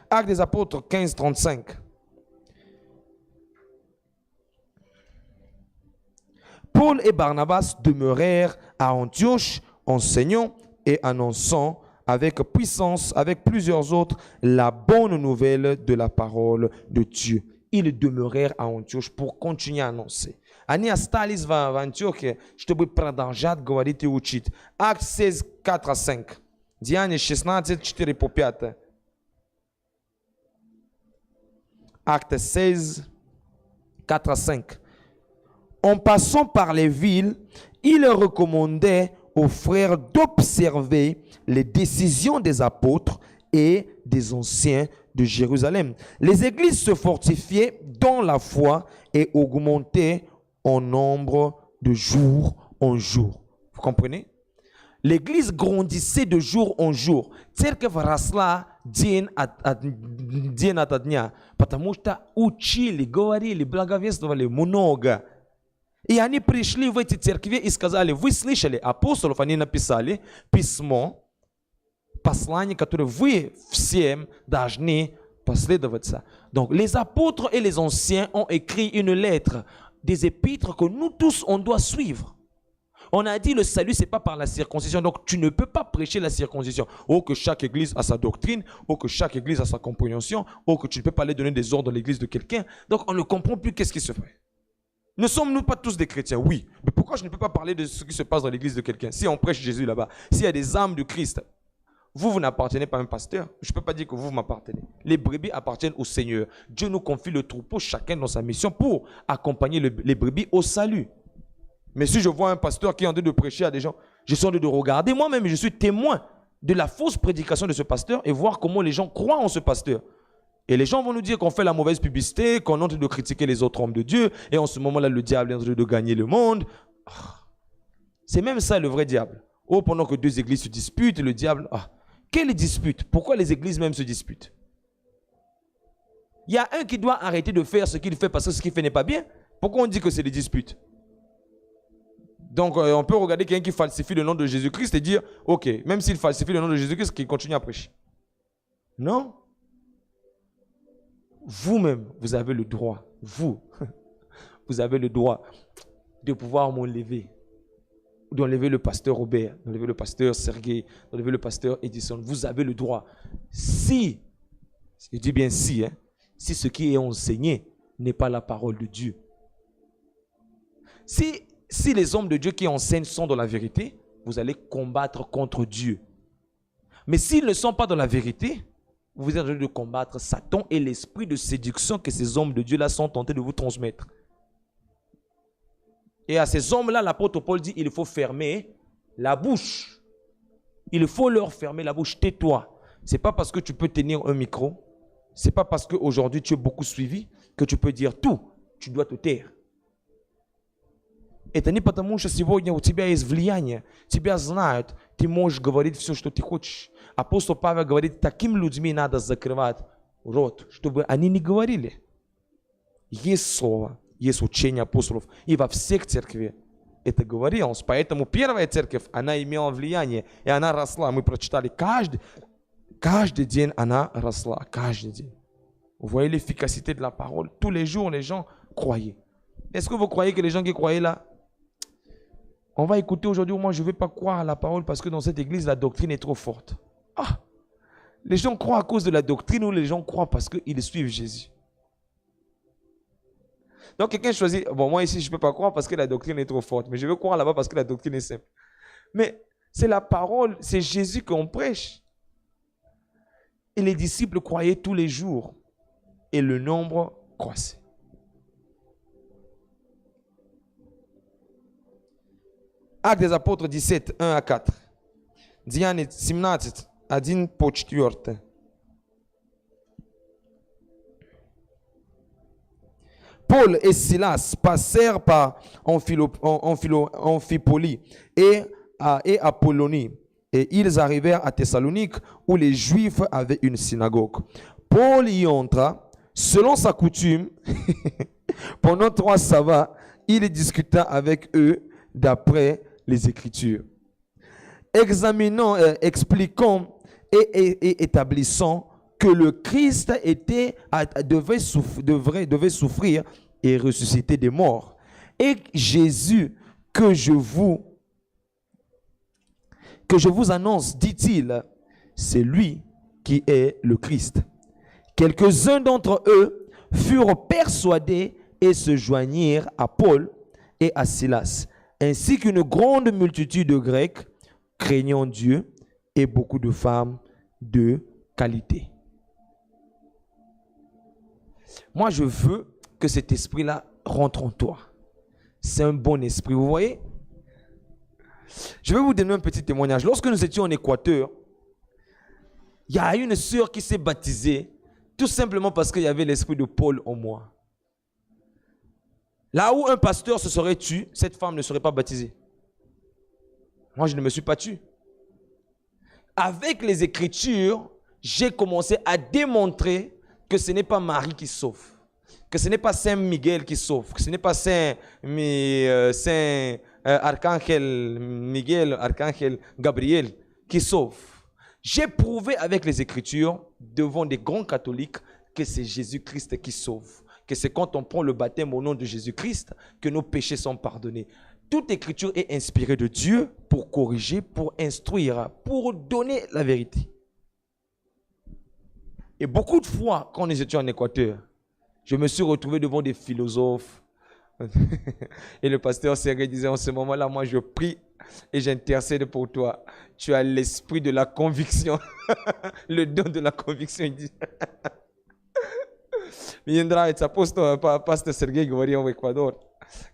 Actes des apôtres 15, 35. Paul et Barnabas demeurèrent à Antioche, enseignant et annonçant avec puissance, avec plusieurs autres, la bonne nouvelle de la parole de Dieu. Ils demeurèrent à Antioche pour continuer à annoncer. Они остались в Антиохе, чтобы продолжать говорить и учить. Акт 16, 4 à 5. Деяния 16, 4 по 5. Acte 16, 4 à 5. En passant par les villes, il recommandait aux frères d'observer les décisions des apôtres et des anciens de Jérusalem. Les églises se fortifiaient dans la foi et augmentaient en nombre de jour en jour. Vous comprenez? L'église grandissait de jour en jour. Церковь росла день ото дня, потому что учили, говорили, благовествовали много. И они пришли в эти церкви и сказали: вы слышали апостолов, они написали письмо, послание, которое вы всем должны последоваться. Donc les apôtres et les anciens ont écrit une lettre, des épîtres que nous tous on doit suivre. On a dit le salut c'est pas par la circoncision, donc tu ne peux pas prêcher la circoncision. Ou que chaque église a sa doctrine, ou que chaque église a sa compréhension, ou que tu ne peux pas aller donner des ordres dans l'église de quelqu'un. Donc on ne comprend plus qu'est-ce qui se fait. Ne sommes-nous pas tous des chrétiens? Oui. Mais pourquoi je ne peux pas parler de ce qui se passe dans l'église de quelqu'un? Si on prêche Jésus là-bas, s'il y a des âmes de Christ, vous n'appartenez pas à un pasteur. Je ne peux pas dire que vous m'appartenez. Les brebis appartiennent au Seigneur. Dieu nous confie le troupeau, chacun dans sa mission, pour accompagner les brebis au salut. Mais si je vois un pasteur qui est en train de prêcher à des gens, je suis en train de regarder moi-même, je suis témoin de la fausse prédication de ce pasteur et voir comment les gens croient en ce pasteur. Et les gens vont nous dire qu'on fait la mauvaise publicité, qu'on est en train de critiquer les autres hommes de Dieu, et en ce moment-là, le diable est en train de gagner le monde. C'est même ça le vrai diable. Oh, pendant que deux églises se disputent, le diable... Quelle dispute? Pourquoi les églises même se disputent? Il y a un qui doit arrêter de faire ce qu'il fait parce que ce qu'il fait n'est pas bien. Pourquoi on dit que c'est des disputes? Donc, on peut regarder quelqu'un qui falsifie le nom de Jésus-Christ et dire, ok, même s'il falsifie le nom de Jésus-Christ, qu'il continue à prêcher. Non. Vous-même, vous avez le droit, vous avez le droit de pouvoir m'enlever, d'enlever le pasteur Robert, d'enlever le pasteur Sergei, d'enlever le pasteur Edison. Vous avez le droit. Si, je dis bien si, si ce qui est enseigné n'est pas la parole de Dieu. Si les hommes de Dieu qui enseignent sont dans la vérité, vous allez combattre contre Dieu. Mais s'ils ne sont pas dans la vérité, vous êtes en train de combattre Satan et l'esprit de séduction que ces hommes de Dieu-là sont tentés de vous transmettre. Et à ces hommes-là, l'apôtre Paul dit, il faut fermer la bouche. Il faut leur fermer la bouche. Tais-toi. Ce n'est pas parce que tu peux tenir un micro, ce n'est pas parce qu'aujourd'hui tu es beaucoup suivi que tu peux dire tout. Tu dois te taire. Это не потому, что сегодня у тебя есть влияние, тебя знают, ты можешь говорить все, что ты хочешь. Апостол Павел говорит, таким людьми надо закрывать рот, чтобы они не говорили. Есть слово, есть учение апостолов, и во всех церквях это говорилось. Поэтому первая церковь, она имела влияние, и она росла. Мы прочитали, каждый день она росла, каждый день. Vous voyez l'efficacité de la parole. Tous les jours, les gens croyaient. Est-ce que vous croyez que les gens qui croyaient là, on va écouter aujourd'hui, moi je ne vais pas croire à la parole parce que dans cette église, la doctrine est trop forte. Ah, les gens croient à cause de la doctrine ou les gens croient parce qu'ils suivent Jésus. Donc quelqu'un choisit, bon moi ici je ne peux pas croire parce que la doctrine est trop forte, mais je veux croire là-bas parce que la doctrine est simple. Mais c'est la parole, c'est Jésus qu'on prêche. Et les disciples croyaient tous les jours et le nombre croissait. Actes des apôtres 17, 1 à 4. Деяния 17, 1 по 4. Paul et Silas passèrent par Amphipolis et Apollonie. Et ils arrivèrent à Thessalonique où les Juifs avaient une synagogue. Paul y entra, selon sa coutume, pendant 3 sabbats, il discuta avec eux d'après les Écritures, examinant, expliquant et établissant que le Christ devait souffrir et ressusciter des morts. Et Jésus que je vous annonce, dit-il, c'est lui qui est le Christ. Quelques-uns d'entre eux furent persuadés et se joignirent à Paul et à Silas, ainsi qu'une grande multitude de Grecs craignant Dieu et beaucoup de femmes de qualité. Moi, je veux que cet esprit-là rentre en toi. C'est un bon esprit, vous voyez? Je vais vous donner un petit témoignage. Lorsque nous étions en Équateur, il y a une sœur qui s'est baptisée tout simplement parce qu'il y avait l'esprit de Paul en moi. Là où un pasteur se serait tué, cette femme ne serait pas baptisée. Moi, je ne me suis pas tué. Avec les Écritures, j'ai commencé à démontrer que ce n'est pas Marie qui sauve, que ce n'est pas Saint Miguel qui sauve, que ce n'est pas Saint Archange Miguel, Archange Gabriel qui sauve. J'ai prouvé avec les Écritures devant des grands catholiques que c'est Jésus-Christ qui sauve. Que c'est quand on prend le baptême au nom de Jésus-Christ que nos péchés sont pardonnés. Toute écriture est inspirée de Dieu pour corriger, pour instruire, pour donner la vérité. Et beaucoup de fois, quand nous étions en Équateur, je me suis retrouvé devant des philosophes. Et le pasteur Sergei disait, en ce moment-là, moi je prie et j'intercède pour toi. Tu as l'esprit de la conviction. Le don de la conviction, il dit. Мне нравится, пастор Сергей говорил в Эквадор,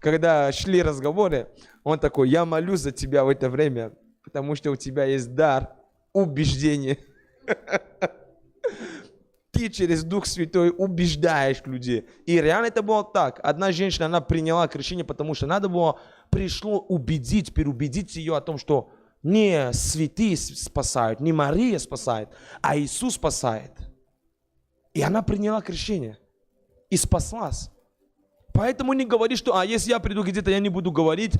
когда шли разговоры, он такой, я молюсь за тебя в это время, потому что у тебя есть дар убеждения. Ты через Дух Святой убеждаешь людей. И реально это было так. Одна женщина, она приняла крещение, потому что пришло убедить, переубедить ее о том, что не святые спасают, не Мария спасает, а Иисус спасает. И она приняла крещение. И спаслась. Поэтому не говори, что если я приду где-то, я не буду говорить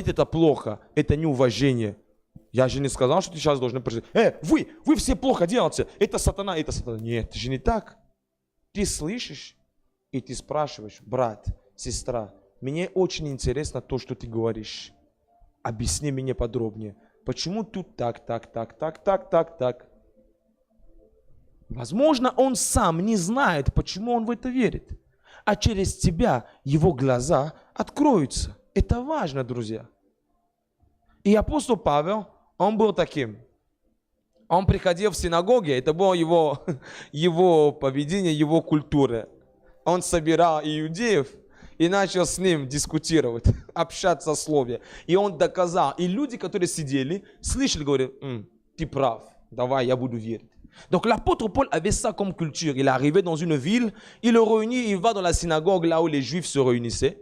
это плохо, это неуважение. Я же не сказал, что ты сейчас должен прийти. Вы все плохо делаете, это сатана, это сатана. Нет, это же не так. Ты слышишь, и ты спрашиваешь, брат, сестра, мне очень интересно то, что ты говоришь. Объясни мне подробнее. Почему тут так? Возможно, он сам не знает, почему он в это верит. А через тебя его глаза откроются. Это важно, друзья. И апостол Павел, он был таким. Он приходил в синагоге, это было его поведение, его культура. Он собирал иудеев и начал с ним дискутировать, общаться о слове. И он доказал. И люди, которые сидели, слышали, говорят, ты прав, давай, я буду верить. Donc l'apôtre Paul avait ça comme culture. Il est arrivé dans une ville, il le réunit, il va dans la synagogue là où les juifs se réunissaient.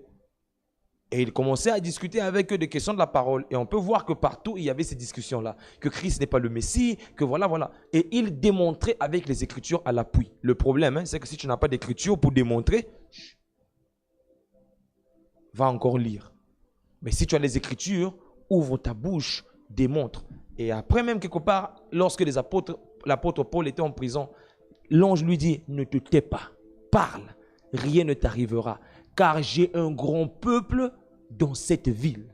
Et il commençait à discuter avec eux des questions de la parole. Et on peut voir que partout, il y avait ces discussions-là. Que Christ n'est pas le Messie, que voilà. Et il démontrait avec les Écritures à l'appui. Le problème, c'est que si tu n'as pas d'Écriture pour démontrer, va encore lire. Mais si tu as les Écritures, ouvre ta bouche, démontre. Et après même, quelque part, lorsque l'apôtre Paul était en prison, l'ange lui dit, ne te tais pas, parle, rien ne t'arrivera. Car j'ai un grand peuple dans cette ville.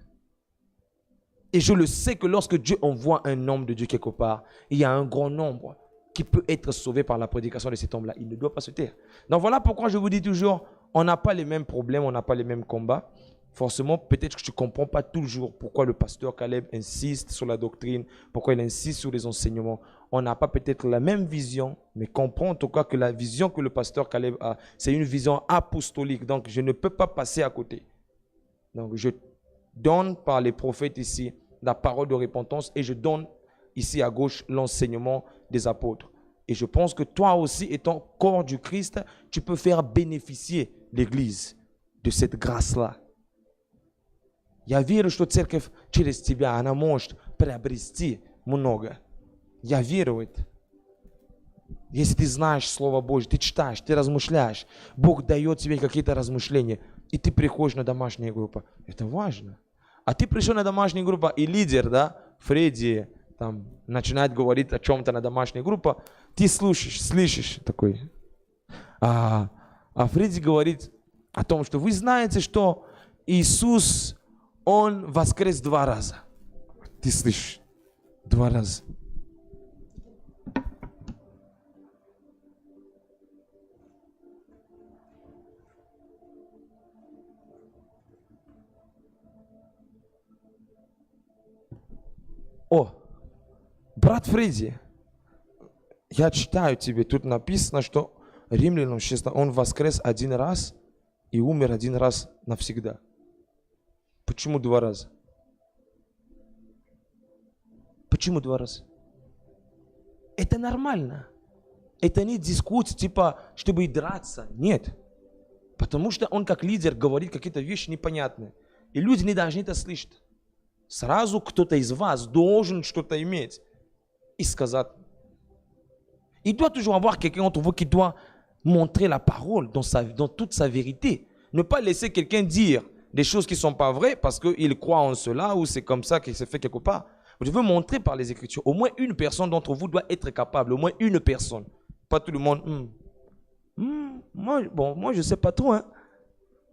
Et je le sais que lorsque Dieu envoie un homme de Dieu quelque part, il y a un grand nombre qui peut être sauvé par la prédication de cet homme-là. Il ne doit pas se taire. Donc voilà pourquoi je vous dis toujours, on n'a pas les mêmes problèmes, on n'a pas les mêmes combats. Forcément, peut-être que tu ne comprends pas toujours pourquoi le pasteur Caleb insiste sur la doctrine, pourquoi il insiste sur les enseignements. On n'a pas peut-être la même vision, mais comprends en tout cas que la vision que le pasteur Caleb a, c'est une vision apostolique. Donc, je ne peux pas passer à côté. Donc, je donne par les prophètes ici la parole de repentance et je donne ici à gauche l'enseignement des apôtres. Et je pense que toi aussi, étant corps du Christ, tu peux faire bénéficier l'Église de cette grâce-là. Я верю, что церковь через тебя, она может приобрести много. Я верю в это. Если ты знаешь Слово Божье, ты читаешь, ты размышляешь, Бог дает тебе какие-то размышления, и ты приходишь на домашнюю группу. Это важно. А ты пришел на домашнюю группу, и лидер, да, Фредди, там, начинает говорить о чем-то на домашней группе, ты слышишь такой. А Фредди говорит о том, что вы знаете, что Иисус, Он воскрес 2 раза. Ты слышишь? 2 раза. О, брат Фредди, я читаю тебе, тут написано, что Римлянам 6, Он воскрес 1 раз и умер 1 раз навсегда. Почему 2 раза? Почему 2 раза? Это нормально. Это не дискуссия, типа, чтобы драться. Нет. Потому что он как лидер говорит какие-то вещи непонятные. И люди не должны это слышать. Сразу кто-то из вас должен что-то иметь и сказать. Il doit toujours avoir quelqu'un entre vous qui doit montrer la parole dans toute sa vérité. Ne pas laisser quelqu'un dire des choses qui ne sont pas vraies parce qu'il croit en cela ou c'est comme ça qu'il se fait quelque part. Vous devez montrer par les Écritures. Au moins une personne d'entre vous doit être capable. Au moins une personne. Pas tout le monde. Moi, je ne sais pas trop. Hein.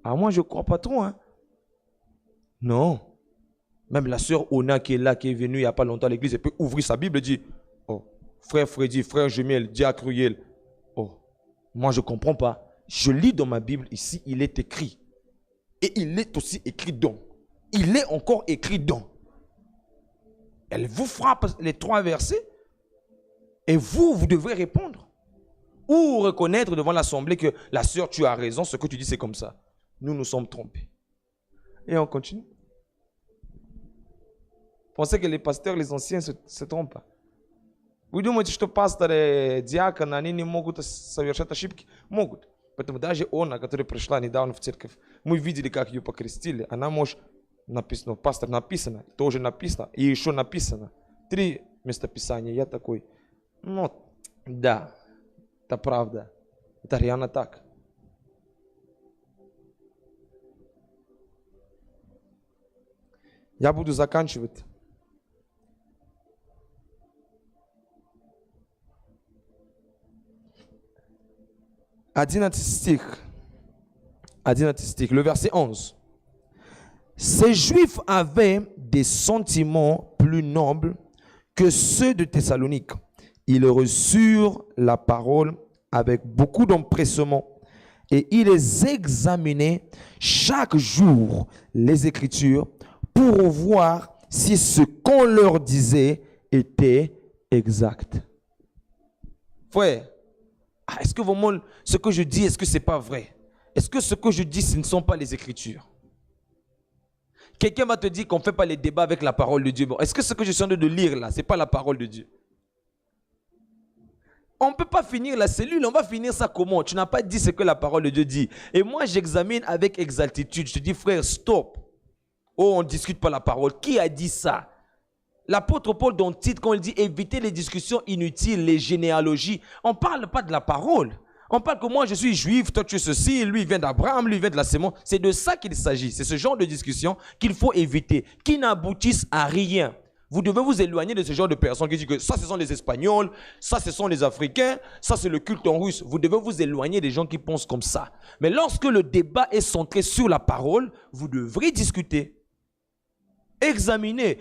Ah, moi, je ne crois pas trop. Hein. Non. Même la sœur Ona qui est là, qui est venue il n'y a pas longtemps à l'église, elle peut ouvrir sa Bible et dire, oh, frère Freddy, frère Jumel, diacre Ruyel. Oh, moi je ne comprends pas. Je lis dans ma Bible ici, il est écrit. Et il est aussi écrit dans. Il est encore écrit dans. Elle vous frappe les 3 versets et vous devez répondre. Ou reconnaître devant l'assemblée que la sœur, tu as raison, ce que tu dis c'est comme ça. Nous nous sommes trompés. Et on continue. Pensez que les pasteurs, les anciens se trompent. Вы думаете, что пасторы, диаконы, они не могут совершать ошибки? Могут. Поэтому даже она, которая пришла недавно в церковь, мы видели, как ее покрестили. Она может, написано, пастор написано, тоже написано, и еще написано. 3 местописания. Я такой, ну, да, это правда. Это реально так. Я буду заканчивать. 11 stих, le verset 11. Ces Juifs avaient des sentiments plus nobles que ceux de Thessalonique. Ils reçurent la parole avec beaucoup d'empressement et ils examinaient chaque jour les Écritures pour voir si ce qu'on leur disait était exact. Frère, est-ce que vraiment ce que je dis, est-ce que ce n'est pas vrai? Est-ce que ce que je dis, ce ne sont pas les Écritures? Quelqu'un va te dire qu'on ne fait pas les débats avec la parole de Dieu. Bon, est-ce que ce que je suis en train de lire là, ce n'est pas la parole de Dieu? On ne peut pas finir la cellule, on va finir ça comment? Tu n'as pas dit ce que la parole de Dieu dit. Et moi, j'examine avec exactitude. Je te dis, frère, stop. Oh, on ne discute pas la parole. Qui a dit ça? L'apôtre Paul, dans le titre, quand il dit éviter les discussions inutiles, les généalogies, on ne parle pas de la parole. On parle que moi, je suis juif, toi tu es ceci, lui il vient d'Abraham, lui il vient de la sémence. C'est de ça qu'il s'agit. C'est ce genre de discussion qu'il faut éviter, qui n'aboutissent à rien. Vous devez vous éloigner de ce genre de personnes qui disent que ça, ce sont les Espagnols, ça, ce sont les Africains, ça, c'est le culte en russe. Vous devez vous éloigner des gens qui pensent comme ça. Mais lorsque le débat est centré sur la parole, vous devrez discuter. Examiner.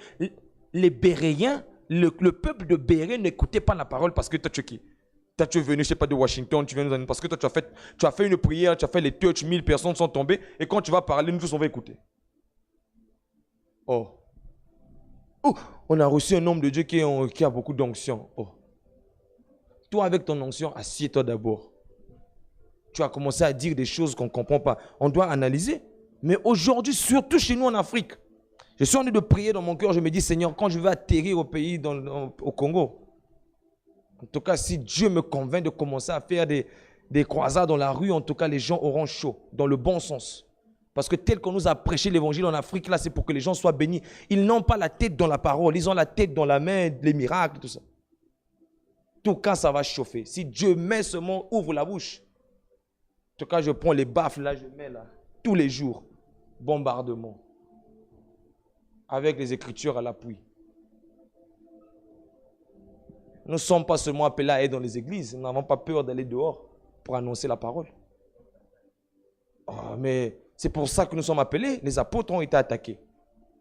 Les Béréens, le peuple de Béré n'écoutait pas la parole parce que toi, tu es qui? Toi, tu es venu, je ne sais pas, de Washington, tu viens parce que toi, tu as fait une prière, tu as fait les touches, 1000 personnes sont tombées, et quand tu vas parler, nous tous, on va écouter. Oh, on a reçu un homme de Dieu qui a beaucoup d'onction. Oh. Toi, avec ton onction, assieds-toi d'abord. Tu as commencé à dire des choses qu'on ne comprend pas. On doit analyser. Mais aujourd'hui, surtout chez nous en Afrique, je suis en train de prier dans mon cœur, je me dis, Seigneur, quand je vais atterrir au pays, au Congo, en tout cas, si Dieu me convainc de commencer à faire des croisades dans la rue, en tout cas, les gens auront chaud, dans le bon sens. Parce que tel qu'on nous a prêché l'évangile en Afrique, là, c'est pour que les gens soient bénis. Ils n'ont pas la tête dans la parole, ils ont la tête dans la main, les miracles, tout ça. En tout cas, ça va chauffer. Si Dieu met ce mot, ouvre la bouche. En tout cas, je prends les baffes, là, je mets là, tous les jours, bombardement. Avec les Écritures à l'appui. Nous ne sommes pas seulement appelés à être dans les églises, nous n'avons pas peur d'aller dehors pour annoncer la parole. Oh, mais c'est pour ça que nous sommes appelés. Les apôtres ont été attaqués.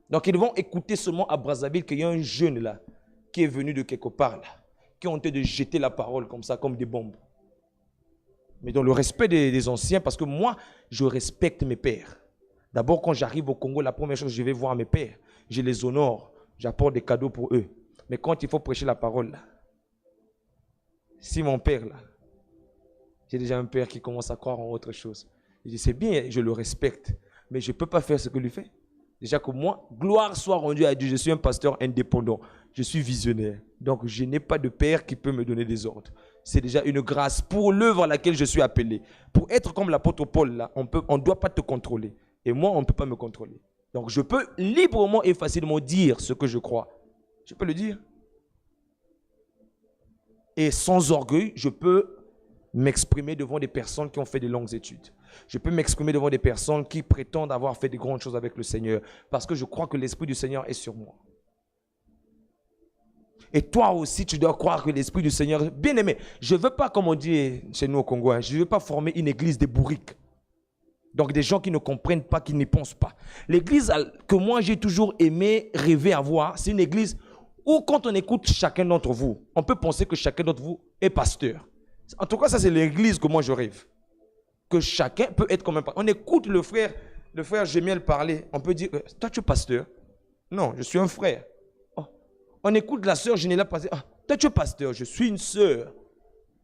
Donc ils vont écouter seulement à Brazzaville qu'il y a un jeune là qui est venu de quelque part là, qui ont tenté de jeter la parole comme ça, comme des bombes. Mais dans le respect des anciens, parce que moi, je respecte mes pères. D'abord, quand j'arrive au Congo, la première chose, je vais voir mes pères. Je les honore, j'apporte des cadeaux pour eux. Mais quand il faut prêcher la parole là, si mon père là, j'ai déjà un père qui commence à croire en autre chose. Je dis, c'est bien, je le respecte, mais je ne peux pas faire ce que lui fait. Déjà que moi, gloire soit rendue à Dieu, je suis un pasteur indépendant, je suis visionnaire. Donc je n'ai pas de père qui peut me donner des ordres. C'est déjà une grâce pour l'œuvre à laquelle je suis appelé. Pour être comme l'apôtre Paul là, on ne doit pas te contrôler. Et moi, on ne peut pas me contrôler. Donc je peux librement et facilement dire ce que je crois. Je peux le dire. Et sans orgueil, je peux m'exprimer devant des personnes qui ont fait de longues études. Je peux m'exprimer devant des personnes qui prétendent avoir fait de grandes choses avec le Seigneur. Parce que je crois que l'Esprit du Seigneur est sur moi. Et toi aussi, tu dois croire que l'Esprit du Seigneur... Bien aimé, je ne veux pas, comme on dit chez nous au Congo, hein, je ne veux pas former une église de bourriques. Donc des gens qui ne comprennent pas, qui n'y pensent pas. L'église que moi j'ai toujours aimé, rêver avoir, c'est une église où quand on écoute chacun d'entre vous, on peut penser que chacun d'entre vous est pasteur. En tout cas, ça c'est l'église que moi je rêve. Que chacun peut être comme un pasteur. On écoute le frère Gémiel parler, on peut dire, toi tu es pasteur? Non, je suis un frère. Oh. On écoute la sœur Généla passer, toi tu es pasteur, je suis une sœur.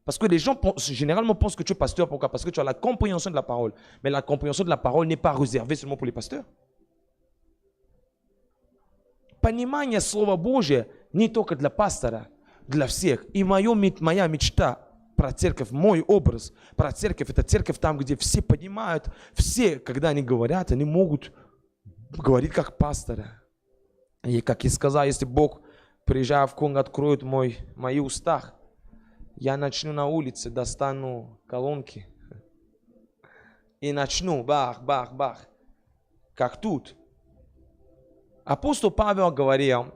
Parce que les gens généralement pensent que tu es pasteur. Pourquoi? Parce que tu as la compréhension de la parole. Mais la compréhension de la parole n'est pas réservée seulement pour les pasteurs. Понимание Слова Божия не только для пастора, для всех. И моя мечта про церковь, мой образ про церковь, это церковь там, где все понимают, все, когда они говорят, они могут говорить как пасторы. И как я сказал, если Бог, приезжая в Конго, откроет мои уста, я начну на улице, достану колонки и начну бах, бах, бах, как тут. Апостол Павел говорил,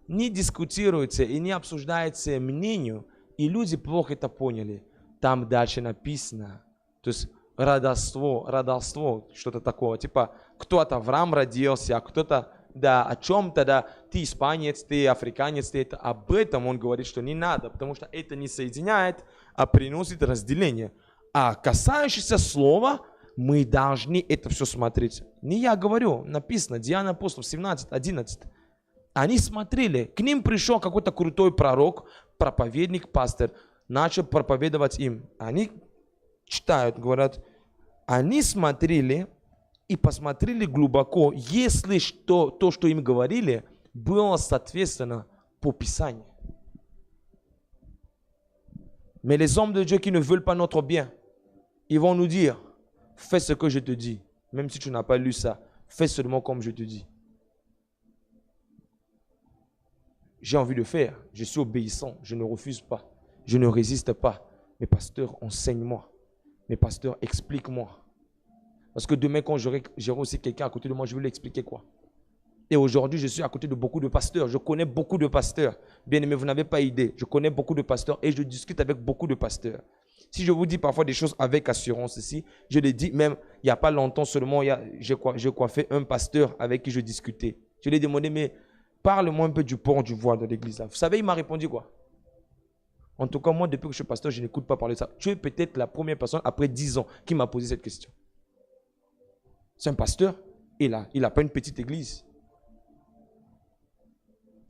не дискутируется и не обсуждается мнению, и люди плохо это поняли. Там дальше написано, то есть родословство, что-то такое, типа кто-то Авраам родился, а кто-то, да, о чем-то, да, ты испанец, ты африканец, ты это, об этом он говорит, что не надо, потому что это не соединяет, а приносит разделение. А касающееся слова, мы должны это все смотреть. Не я говорю, написано, Деяния апостолов 17:11. Они смотрели, к ним пришел какой-то крутой пророк, проповедник, пастор, начал проповедовать им. Они читают, говорят, они смотрели и посмотрели глубоко, если то, что им говорили, было соответственно по Писанию. Mais les hommes de Dieu qui ne veulent pas notre bien, ils vont nous dire, fais ce que je te dis. Même si tu n'as pas lu ça, fais seulement comme je te dis. J'ai envie de faire, je suis obéissant, je ne refuse pas, je ne résiste pas. Mais pasteur, enseigne-moi. Mais pasteur, explique-moi. Parce que demain, quand j'aurai aussi quelqu'un à côté de moi, je vais lui expliquer quoi. Et aujourd'hui, je suis à côté de beaucoup de pasteurs. Je connais beaucoup de pasteurs. Bien aimé, vous n'avez pas idée. Je connais beaucoup de pasteurs et je discute avec beaucoup de pasteurs. Si je vous dis parfois des choses avec assurance ici, je les dis même, il n'y a pas longtemps seulement, j'ai coiffé un pasteur avec qui je discutais. Je lui ai demandé, mais parle-moi un peu du port du voile de l'église. Vous savez, il m'a répondu quoi? En tout cas, moi, depuis que je suis pasteur, je n'écoute pas parler de ça. Tu es peut-être la première personne après 10 ans qui m'a posé cette question. C'est un pasteur, il n'a pas une petite église.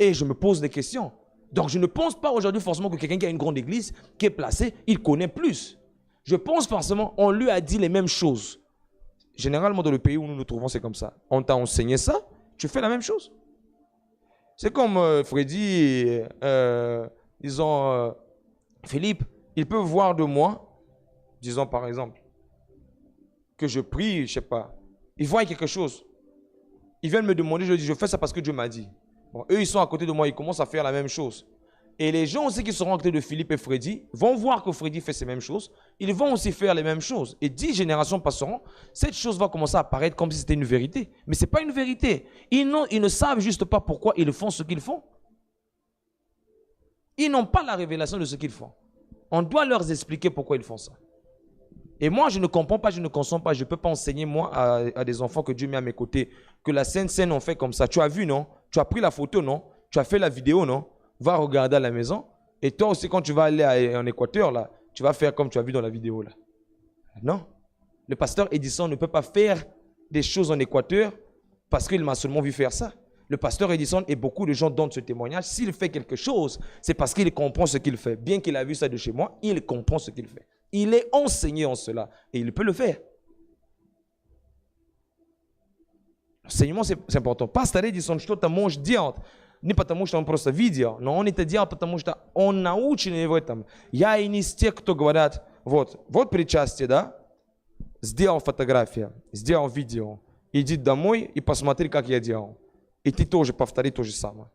Et je me pose des questions. Donc, je ne pense pas aujourd'hui forcément que quelqu'un qui a une grande église, qui est placé, il connaît plus. Je pense forcément, on lui a dit les mêmes choses. Généralement, dans le pays où nous nous trouvons, c'est comme ça. On t'a enseigné ça, tu fais la même chose. C'est comme Freddy, disons, Philippe, ils peuvent voir de moi, disons par exemple, que je prie, je ne sais pas, ils voient quelque chose. Ils viennent me demander, je dis, je fais ça parce que Dieu m'a dit. Bon, eux, ils sont à côté de moi, ils commencent à faire la même chose. Et les gens aussi qui seront à côté de Philippe et Freddy vont voir que Freddy fait ces mêmes choses. Ils vont aussi faire les mêmes choses. Et 10 générations passeront, cette chose va commencer à apparaître comme si c'était une vérité. Mais ce n'est pas une vérité. Ils ne savent juste pas pourquoi ils font ce qu'ils font. Ils n'ont pas la révélation de ce qu'ils font. On doit leur expliquer pourquoi ils font ça. Et moi, je ne comprends pas, je ne consens pas. Je ne peux pas enseigner, moi, à des enfants que Dieu met à mes côtés, que la Sainte Seine on fait comme ça. Tu as vu, non? Tu as pris la photo, non? Tu as fait la vidéo, non? Va regarder à la maison. Et toi aussi, quand tu vas aller en Équateur, là, tu vas faire comme tu as vu dans la vidéo, là. Non. Le pasteur Edison ne peut pas faire des choses en Équateur parce qu'il m'a seulement vu faire ça. Le pasteur Edison et beaucoup de gens donnent ce témoignage. S'il fait quelque chose, c'est parce qu'il comprend ce qu'il fait. Bien qu'il a vu ça de chez moi, il comprend ce qu'il fait. Il est enseigné en cela et il peut le faire. L'enseignement, c'est important. Пастор Эдисон что-то может делать не потому, что он просто видел, но он это делал, потому что он научен в этом. Я и не из тех, кто говорят, вот причастие, да, сделал фотографию, сделал видео, иди домой и посмотри, как я делал. И ты тоже повтори то же самое.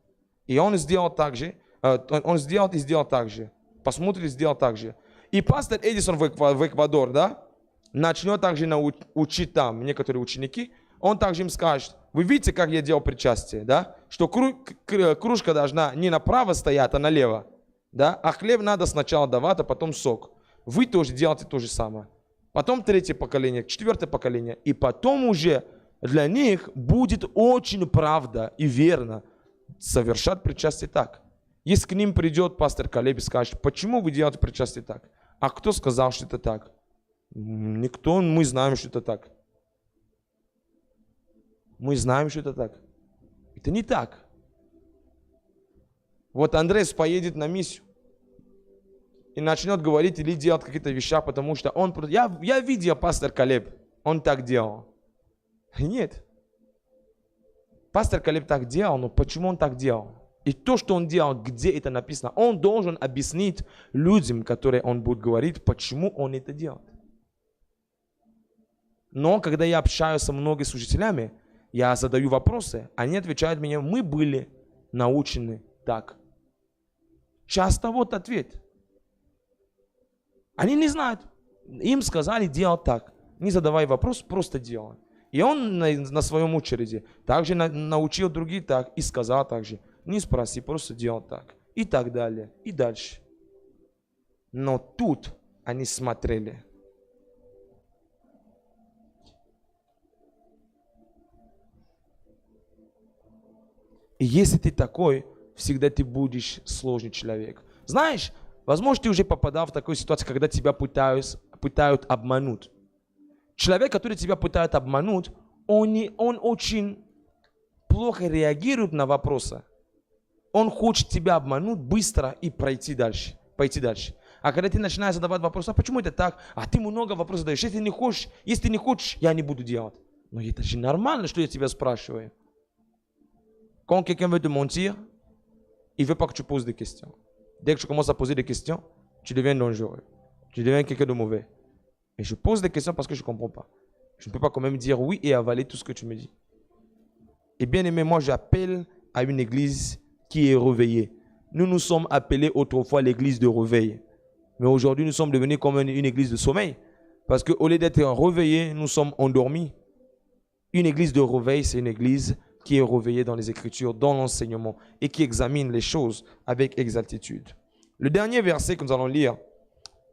И он сделал так же, он сделал и сделал так же. Посмотри, сделал так же. И пастор Эдисон в Эквадор, да, начнет также учить там некоторые ученики, он также им скажет, вы видите, как я делал причастие, да, что кружка должна не направо стоять, а налево, да, а хлеб надо сначала давать, а потом сок. Вы тоже делаете то же самое. Потом 3-е поколение, 4-е поколение, и потом уже для них будет очень правда и верно совершать причастие так. Если к ним придет пастор Калеб и скажет, почему вы делаете причастие так? А кто сказал, что это так? Никто, мы знаем, что это так. Мы знаем, что это так. Это не так. Вот Андрес поедет на миссию и начнет говорить или делать какие-то вещи, потому что он... Я видел пастор Калеб, он так делал. Нет. Пастор Калеб так делал, но почему он так делал? И то, что он делал, где это написано, он должен объяснить людям, которые он будет говорить, почему он это делает. Но когда я общаюсь со многими служителями, я задаю вопросы, они отвечают мне, мы были научены так. Часто вот ответ. Они не знают. Им сказали делать так. Не задавай вопрос, просто делай. И он на своем очереди также научил других так и сказал также. Не спроси, просто делай так. И так далее. И дальше. Но тут они смотрели. И если ты такой, всегда ты будешь сложный человек. Знаешь, возможно, ты уже попадал в такую ситуацию, когда тебя пытают обмануть. Человек, который тебя пытает обмануть, он очень плохо реагирует на вопросы. он хочет тебя обмануть быстро и пройти дальше. Пойти дальше. А когда ты начинаешь задавать вопросы, а почему это так? А ты много вопросов задаешь. Если ты не хочешь, я не буду делать. Но это же нормально, что я тебя спрашиваю. Quand quelqu'un veut te mentir, il ne veut pas que tu poses des questions. Dès que tu commences à poser des questions, tu deviens dangereux. Tu deviens quelqu'un de mauvais. Et je pose des questions parce que je ne comprends pas. Je ne peux pas quand même dire oui et avaler tout ce que tu me dis. Et bien aimé, moi j'appelle à une église qui est réveillée. Nous sommes appelés autrefois l'église de réveil. Mais aujourd'hui, nous sommes devenus comme une église de sommeil. Parce qu'au lieu d'être réveillés, nous sommes endormis. Une église de réveil, c'est une église qui est réveillée dans les Écritures, dans l'enseignement et qui examine les choses avec exactitude. Le dernier verset que nous allons lire,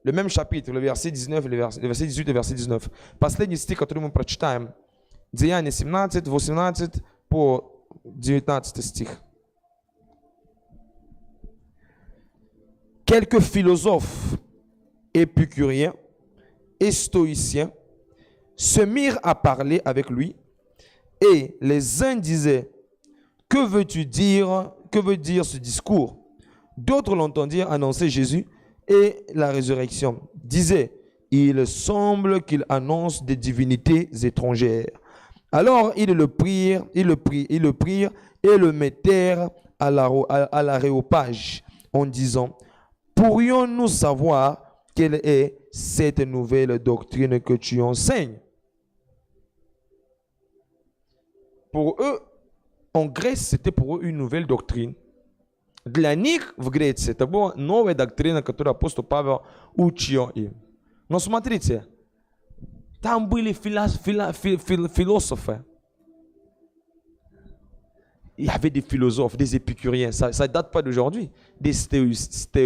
le même chapitre, le verset 19, le verset 18 et le verset 19. Последний стих, который мы прочитаем, Деяния 17, 18 по 19 стих. Quelques philosophes épicuriens et stoïciens se mirent à parler avec lui, et les uns disaient, que veux-tu dire, que veut dire ce discours? D'autres l'entendirent annoncer Jésus et la résurrection. Disaient, il semble qu'il annonce des divinités étrangères. Alors ils le prirent et le mettèrent à l'aréopage en disant, pourrions-nous savoir quelle est cette nouvelle doctrine que tu enseignes? Pour eux, en Grèce, c'était pour eux une nouvelle doctrine. Для них в Греции это была новая доктрина, которую апостол Павел учил им. Но смотрите, там были философы. Il y avait des philosophes, des épicuriens. Ça ne date pas d'aujourd'hui. Des stéoïciens.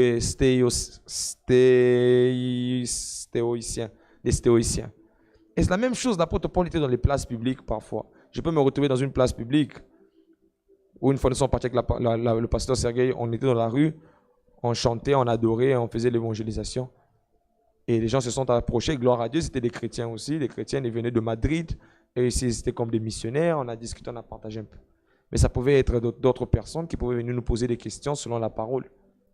Et c'est la même chose, l'apôtre Paul était dans les places publiques parfois. Je peux me retrouver dans une place publique où une fois nous sommes partis avec le pasteur Sergueï, on était dans la rue, on chantait, on adorait, on faisait l'évangélisation. Et les gens se sont approchés, gloire à Dieu, c'était des chrétiens aussi. Les chrétiens, ils venaient de Madrid, et ici, c'était comme des missionnaires, on a discuté, on a partagé un peu. Mais ça pouvait être d'autres personnes qui pouvaient venir nous poser des questions selon la parole.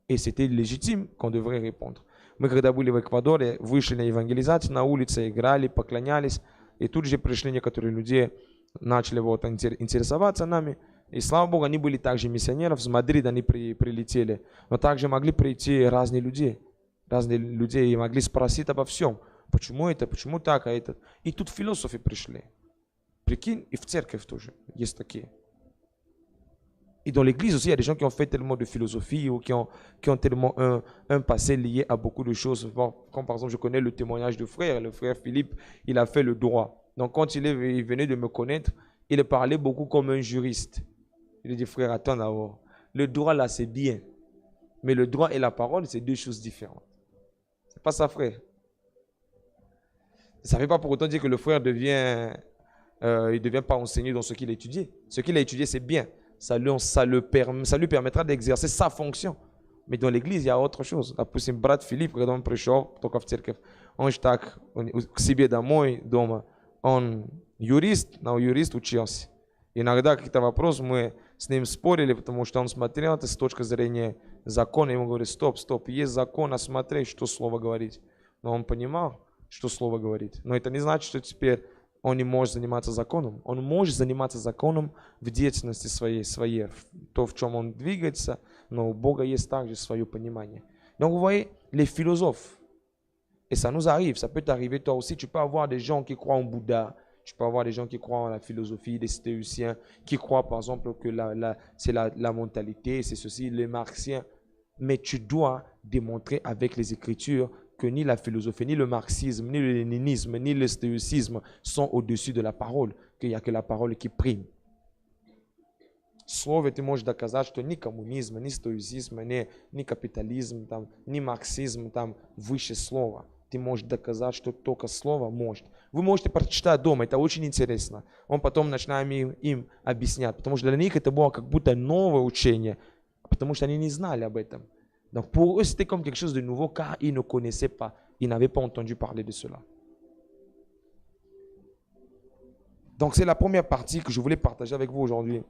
Et c'était légitime qu'on devrait répondre. Мы когда были в Эквадоре, вышли на евангелизацию, на улице играли, поклонялись. И тут же пришли некоторые люди, начали вот интересоваться нами. И слава Богу, они были также миссионеров, с Мадрида они прилетели. Но также могли прийти разные люди и могли спросить обо всем. Почему это, почему так, а это. И тут философы пришли. Прикинь, и в церковь тоже есть такие. Et dans l'église aussi, il y a des gens qui ont fait tellement de philosophie ou qui ont tellement un passé lié à beaucoup de choses. Comme par exemple, je connais le témoignage du frère. Le frère Philippe, il a fait le droit. Donc quand il venait de me connaître, il parlait beaucoup comme un juriste. Il dit, frère, attends d'abord. Le droit là, c'est bien. Mais le droit et la parole, c'est deux choses différentes. C'est pas ça, frère. Ça ne veut pas pour autant dire que le frère il devient pas enseigné dans ce qu'il a étudié. Ce qu'il a étudié, c'est bien. Ça lui permettra d'exercer sa fonction. Mais dans l'église, il y a autre chose. Допустим, брат Филипп, когда он пришел только в церковь, он же так к себе домой, дома, он юрист учился. Иногда какие-то вопросы мы с ним спорили, потому что он смотрел это с точки зрения закона. Ему говорит, стоп, есть закон, а смотри, что слово говорит. Но он понимал, что слово говорит. Но это не значит, что теперь он не может заниматься законом. Он может заниматься законом в деятельности своей, то, в чем он двигается, но у Бога есть также свое понимание. Donc vous voyez, les philosophes, et ça nous arrive, ça peut t'arriver toi aussi, tu peux avoir des gens qui croient en Bouddha, tu peux avoir des gens qui croient en la philosophie, des stéuciens, qui croient par exemple que c'est la mentalité, c'est ceci, les marxiens, mais tu dois démontrer avec les Écritures que ni la philosophie, ni le marxisme, ni le léninisme, ni le stéicisme sont au-dessus de la parole, qu'il n'y a que la parole qui prime. Слово ты можешь доказать, что ни коммунизм, ни стоицизм, ни капитализм, ни марксизм выше слова. Ты можешь доказать, что только слово может. Вы можете прочитать дома, это очень интересно. Он потом начинаем им объяснять, потому что для них это было как будто новое учение, потому что они не знали об этом. Donc pour eux, c'était comme quelque chose de nouveau car ils ne connaissaient pas, ils n'avaient pas entendu parler de cela. Donc c'est la première partie que je voulais partager avec vous aujourd'hui,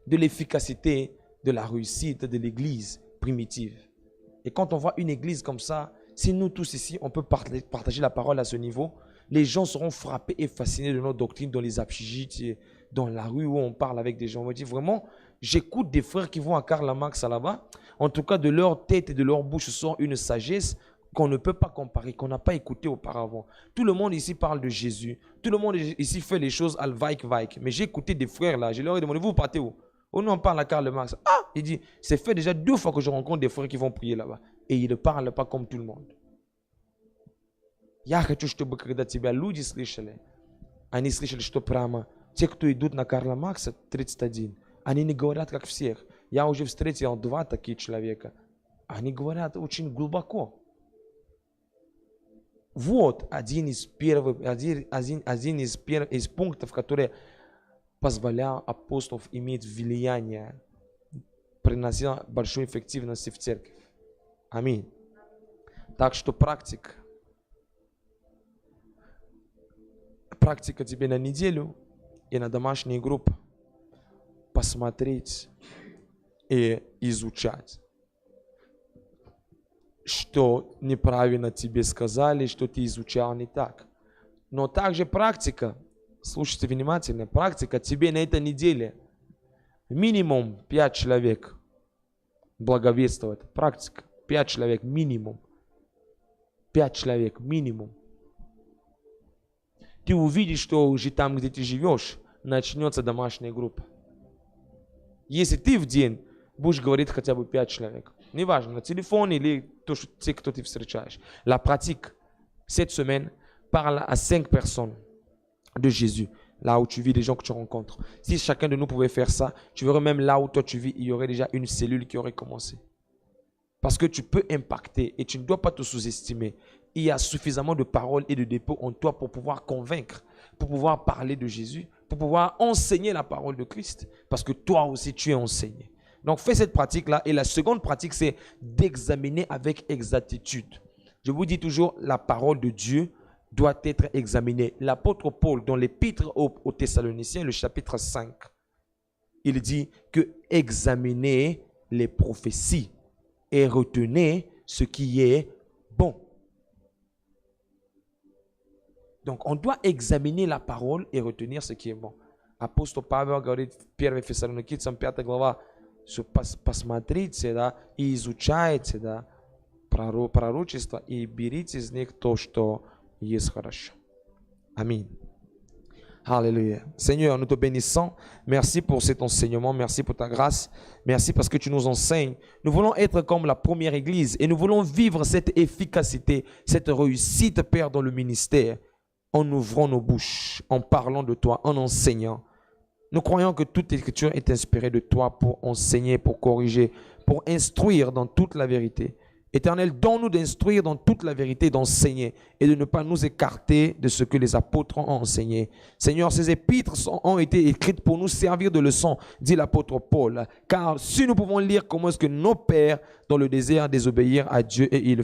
de l'efficacité de la réussite de l'église primitive. Et quand on voit une église comme ça, si nous tous ici, on peut partager la parole à ce niveau, les gens seront frappés et fascinés de notre doctrine dans les apchigites, dans la rue où on parle avec des gens. On va dire vraiment, j'écoute des frères qui vont à Karl Marx là-bas. En tout cas, de leur tête et de leur bouche sort une sagesse qu'on ne peut pas comparer, qu'on n'a pas écouté auparavant. Tout le monde ici parle de Jésus. Tout le monde ici fait les choses al vaik. Mais j'ai écouté des frères là, je leur ai demandé, vous partez où? Oh non, on parle à Karl Marx. Ah, il dit, c'est fait déjà 2 fois que je rencontre des frères qui vont prier là-bas. Et ils ne parlent pas comme tout le monde. Я хочу, чтобы когда тебя люди слышали, они слышали, что прямо те, кто идут на Карла Маркса 31, они не говорят как всех. Я уже встретил 2 таких человека. Они говорят очень глубоко. Вот один из пунктов, который позволял апостолам иметь влияние, приносил большую эффективность в церковь. Аминь. Так что практика тебе на неделю и на домашние группы посмотреть и изучать, что неправильно тебе сказали, что ты изучал не так. Но также практика, слушайте внимательно, практика тебе на этой неделе минимум 5 человек благовествовать. Практика 5 человек минимум. 5 человек минимум. Ты увидишь, что уже там, где ты живешь, начнется домашняя группа. Если ты в день будешь говорить хотя бы 5 человек, неважно, на телефоне или те, кто ты встречаешь. La pratique, cette semaine, parle à 5 personnes de Jésus, là où tu vis, les gens que tu rencontres. Si chacun de nous pouvait faire ça, tu verrais même là où toi tu vis, il y aurait déjà une cellule qui aurait commencé. Parce que tu peux impacter et tu ne dois pas te sous-estimer. Il y a suffisamment de paroles et de dépôts en toi pour pouvoir convaincre, pour pouvoir parler de Jésus, pour pouvoir enseigner la parole de Christ. Parce que toi aussi, tu es enseigné. Donc, fais cette pratique-là. Et la seconde pratique, c'est d'examiner avec exactitude. Je vous dis toujours, la parole de Dieu doit être examinée. L'apôtre Paul, dans l'épître aux Thessaloniciens, le chapitre 5, il dit que examinez les prophéties et retenez ce qui est bon. Donc, on doit examiner la parole et retenir ce qui est bon. Апостол Павел говорит в 1 Фессалоникийцам 5 глава, что посмотрите, да, и изучайте, да, пророчества и берите из них то, что есть хорошо. Аминь. Alléluia. Seigneur, nous te bénissons. Merci pour cet enseignement. Merci pour ta grâce. Merci parce que tu nous enseignes. Nous voulons être comme la première église et nous voulons vivre cette efficacité, cette réussite, Père, dans le ministère. En ouvrant nos bouches, en parlant de toi, en enseignant. Nous croyons que toute écriture est inspirée de toi pour enseigner, pour corriger, pour instruire dans toute la vérité. Éternel, donne-nous d'instruire dans toute la vérité, d'enseigner et de ne pas nous écarter de ce que les apôtres ont enseigné. Seigneur, ces épîtres ont été écrites pour nous servir de leçon, dit l'apôtre Paul. Car si nous pouvons lire comment est-ce que nos pères dans le désert désobéirent à Dieu et ils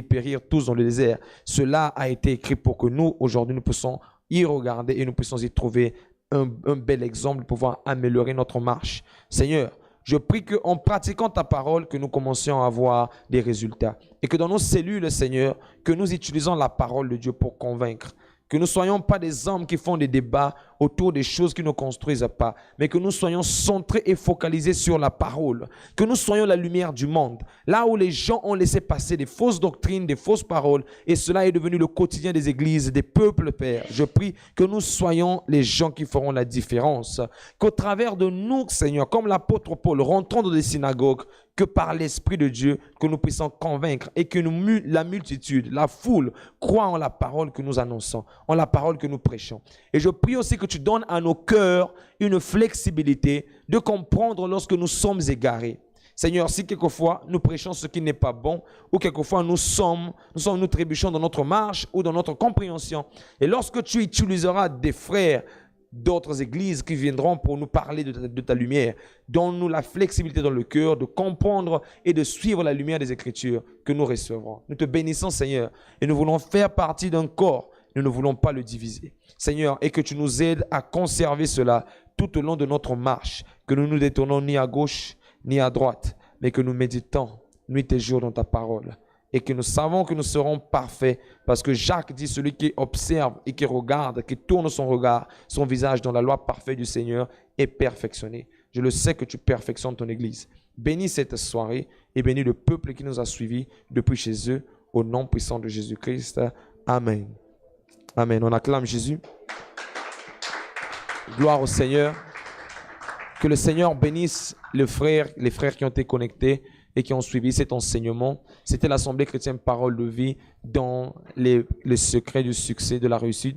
périrent tous dans le désert, cela a été écrit pour que nous, aujourd'hui, nous puissions y regarder et nous puissions y trouver un bel exemple pour pouvoir améliorer notre marche. Seigneur, je prie qu'en pratiquant ta parole, que nous commencions à avoir des résultats. Et que dans nos cellules, Seigneur, que nous utilisons la parole de Dieu pour convaincre. Que nous ne soyons pas des hommes qui font des débats autour des choses qui ne construisent pas. Mais que nous soyons centrés et focalisés sur la parole. Que nous soyons la lumière du monde. Là où les gens ont laissé passer des fausses doctrines, des fausses paroles. Et cela est devenu le quotidien des églises, des peuples, Père. Je prie que nous soyons les gens qui feront la différence. Qu'au travers de nous, Seigneur, comme l'apôtre Paul, rentrons dans des synagogues, que par l'Esprit de Dieu, que nous puissions convaincre et que la multitude, la foule, croit en la parole que nous annonçons, en la parole que nous prêchons. Et je prie aussi que tu donnes à nos cœurs une flexibilité de comprendre lorsque nous sommes égarés. Seigneur, si quelquefois nous prêchons ce qui n'est pas bon, ou quelquefois nous trébuchons dans notre marche ou dans notre compréhension, et lorsque tu utiliseras des frères d'autres églises qui viendront pour nous parler de ta lumière. Donne-nous la flexibilité dans le cœur de comprendre et de suivre la lumière des Écritures que nous recevrons. Nous te bénissons, Seigneur, et nous voulons faire partie d'un corps. Nous ne voulons pas le diviser. Seigneur, et que tu nous aides à conserver cela tout au long de notre marche, que nous ne nous détournons ni à gauche ni à droite, mais que nous méditons nuit et jour dans ta parole. Et que nous savons que nous serons parfaits, parce que Jacques dit, celui qui observe et qui regarde, qui tourne son regard, son visage dans la loi parfaite du Seigneur est perfectionné. Je le sais que tu perfectionnes ton Église. Bénis cette soirée et bénis le peuple qui nous a suivis depuis chez eux, au nom puissant de Jésus-Christ. Amen. Amen. On acclame Jésus. Gloire au Seigneur. Que le Seigneur bénisse les frères qui ont été connectés et qui ont suivi cet enseignement. C'était l'Assemblée chrétienne Parole de vie dans les secrets du succès, de la réussite.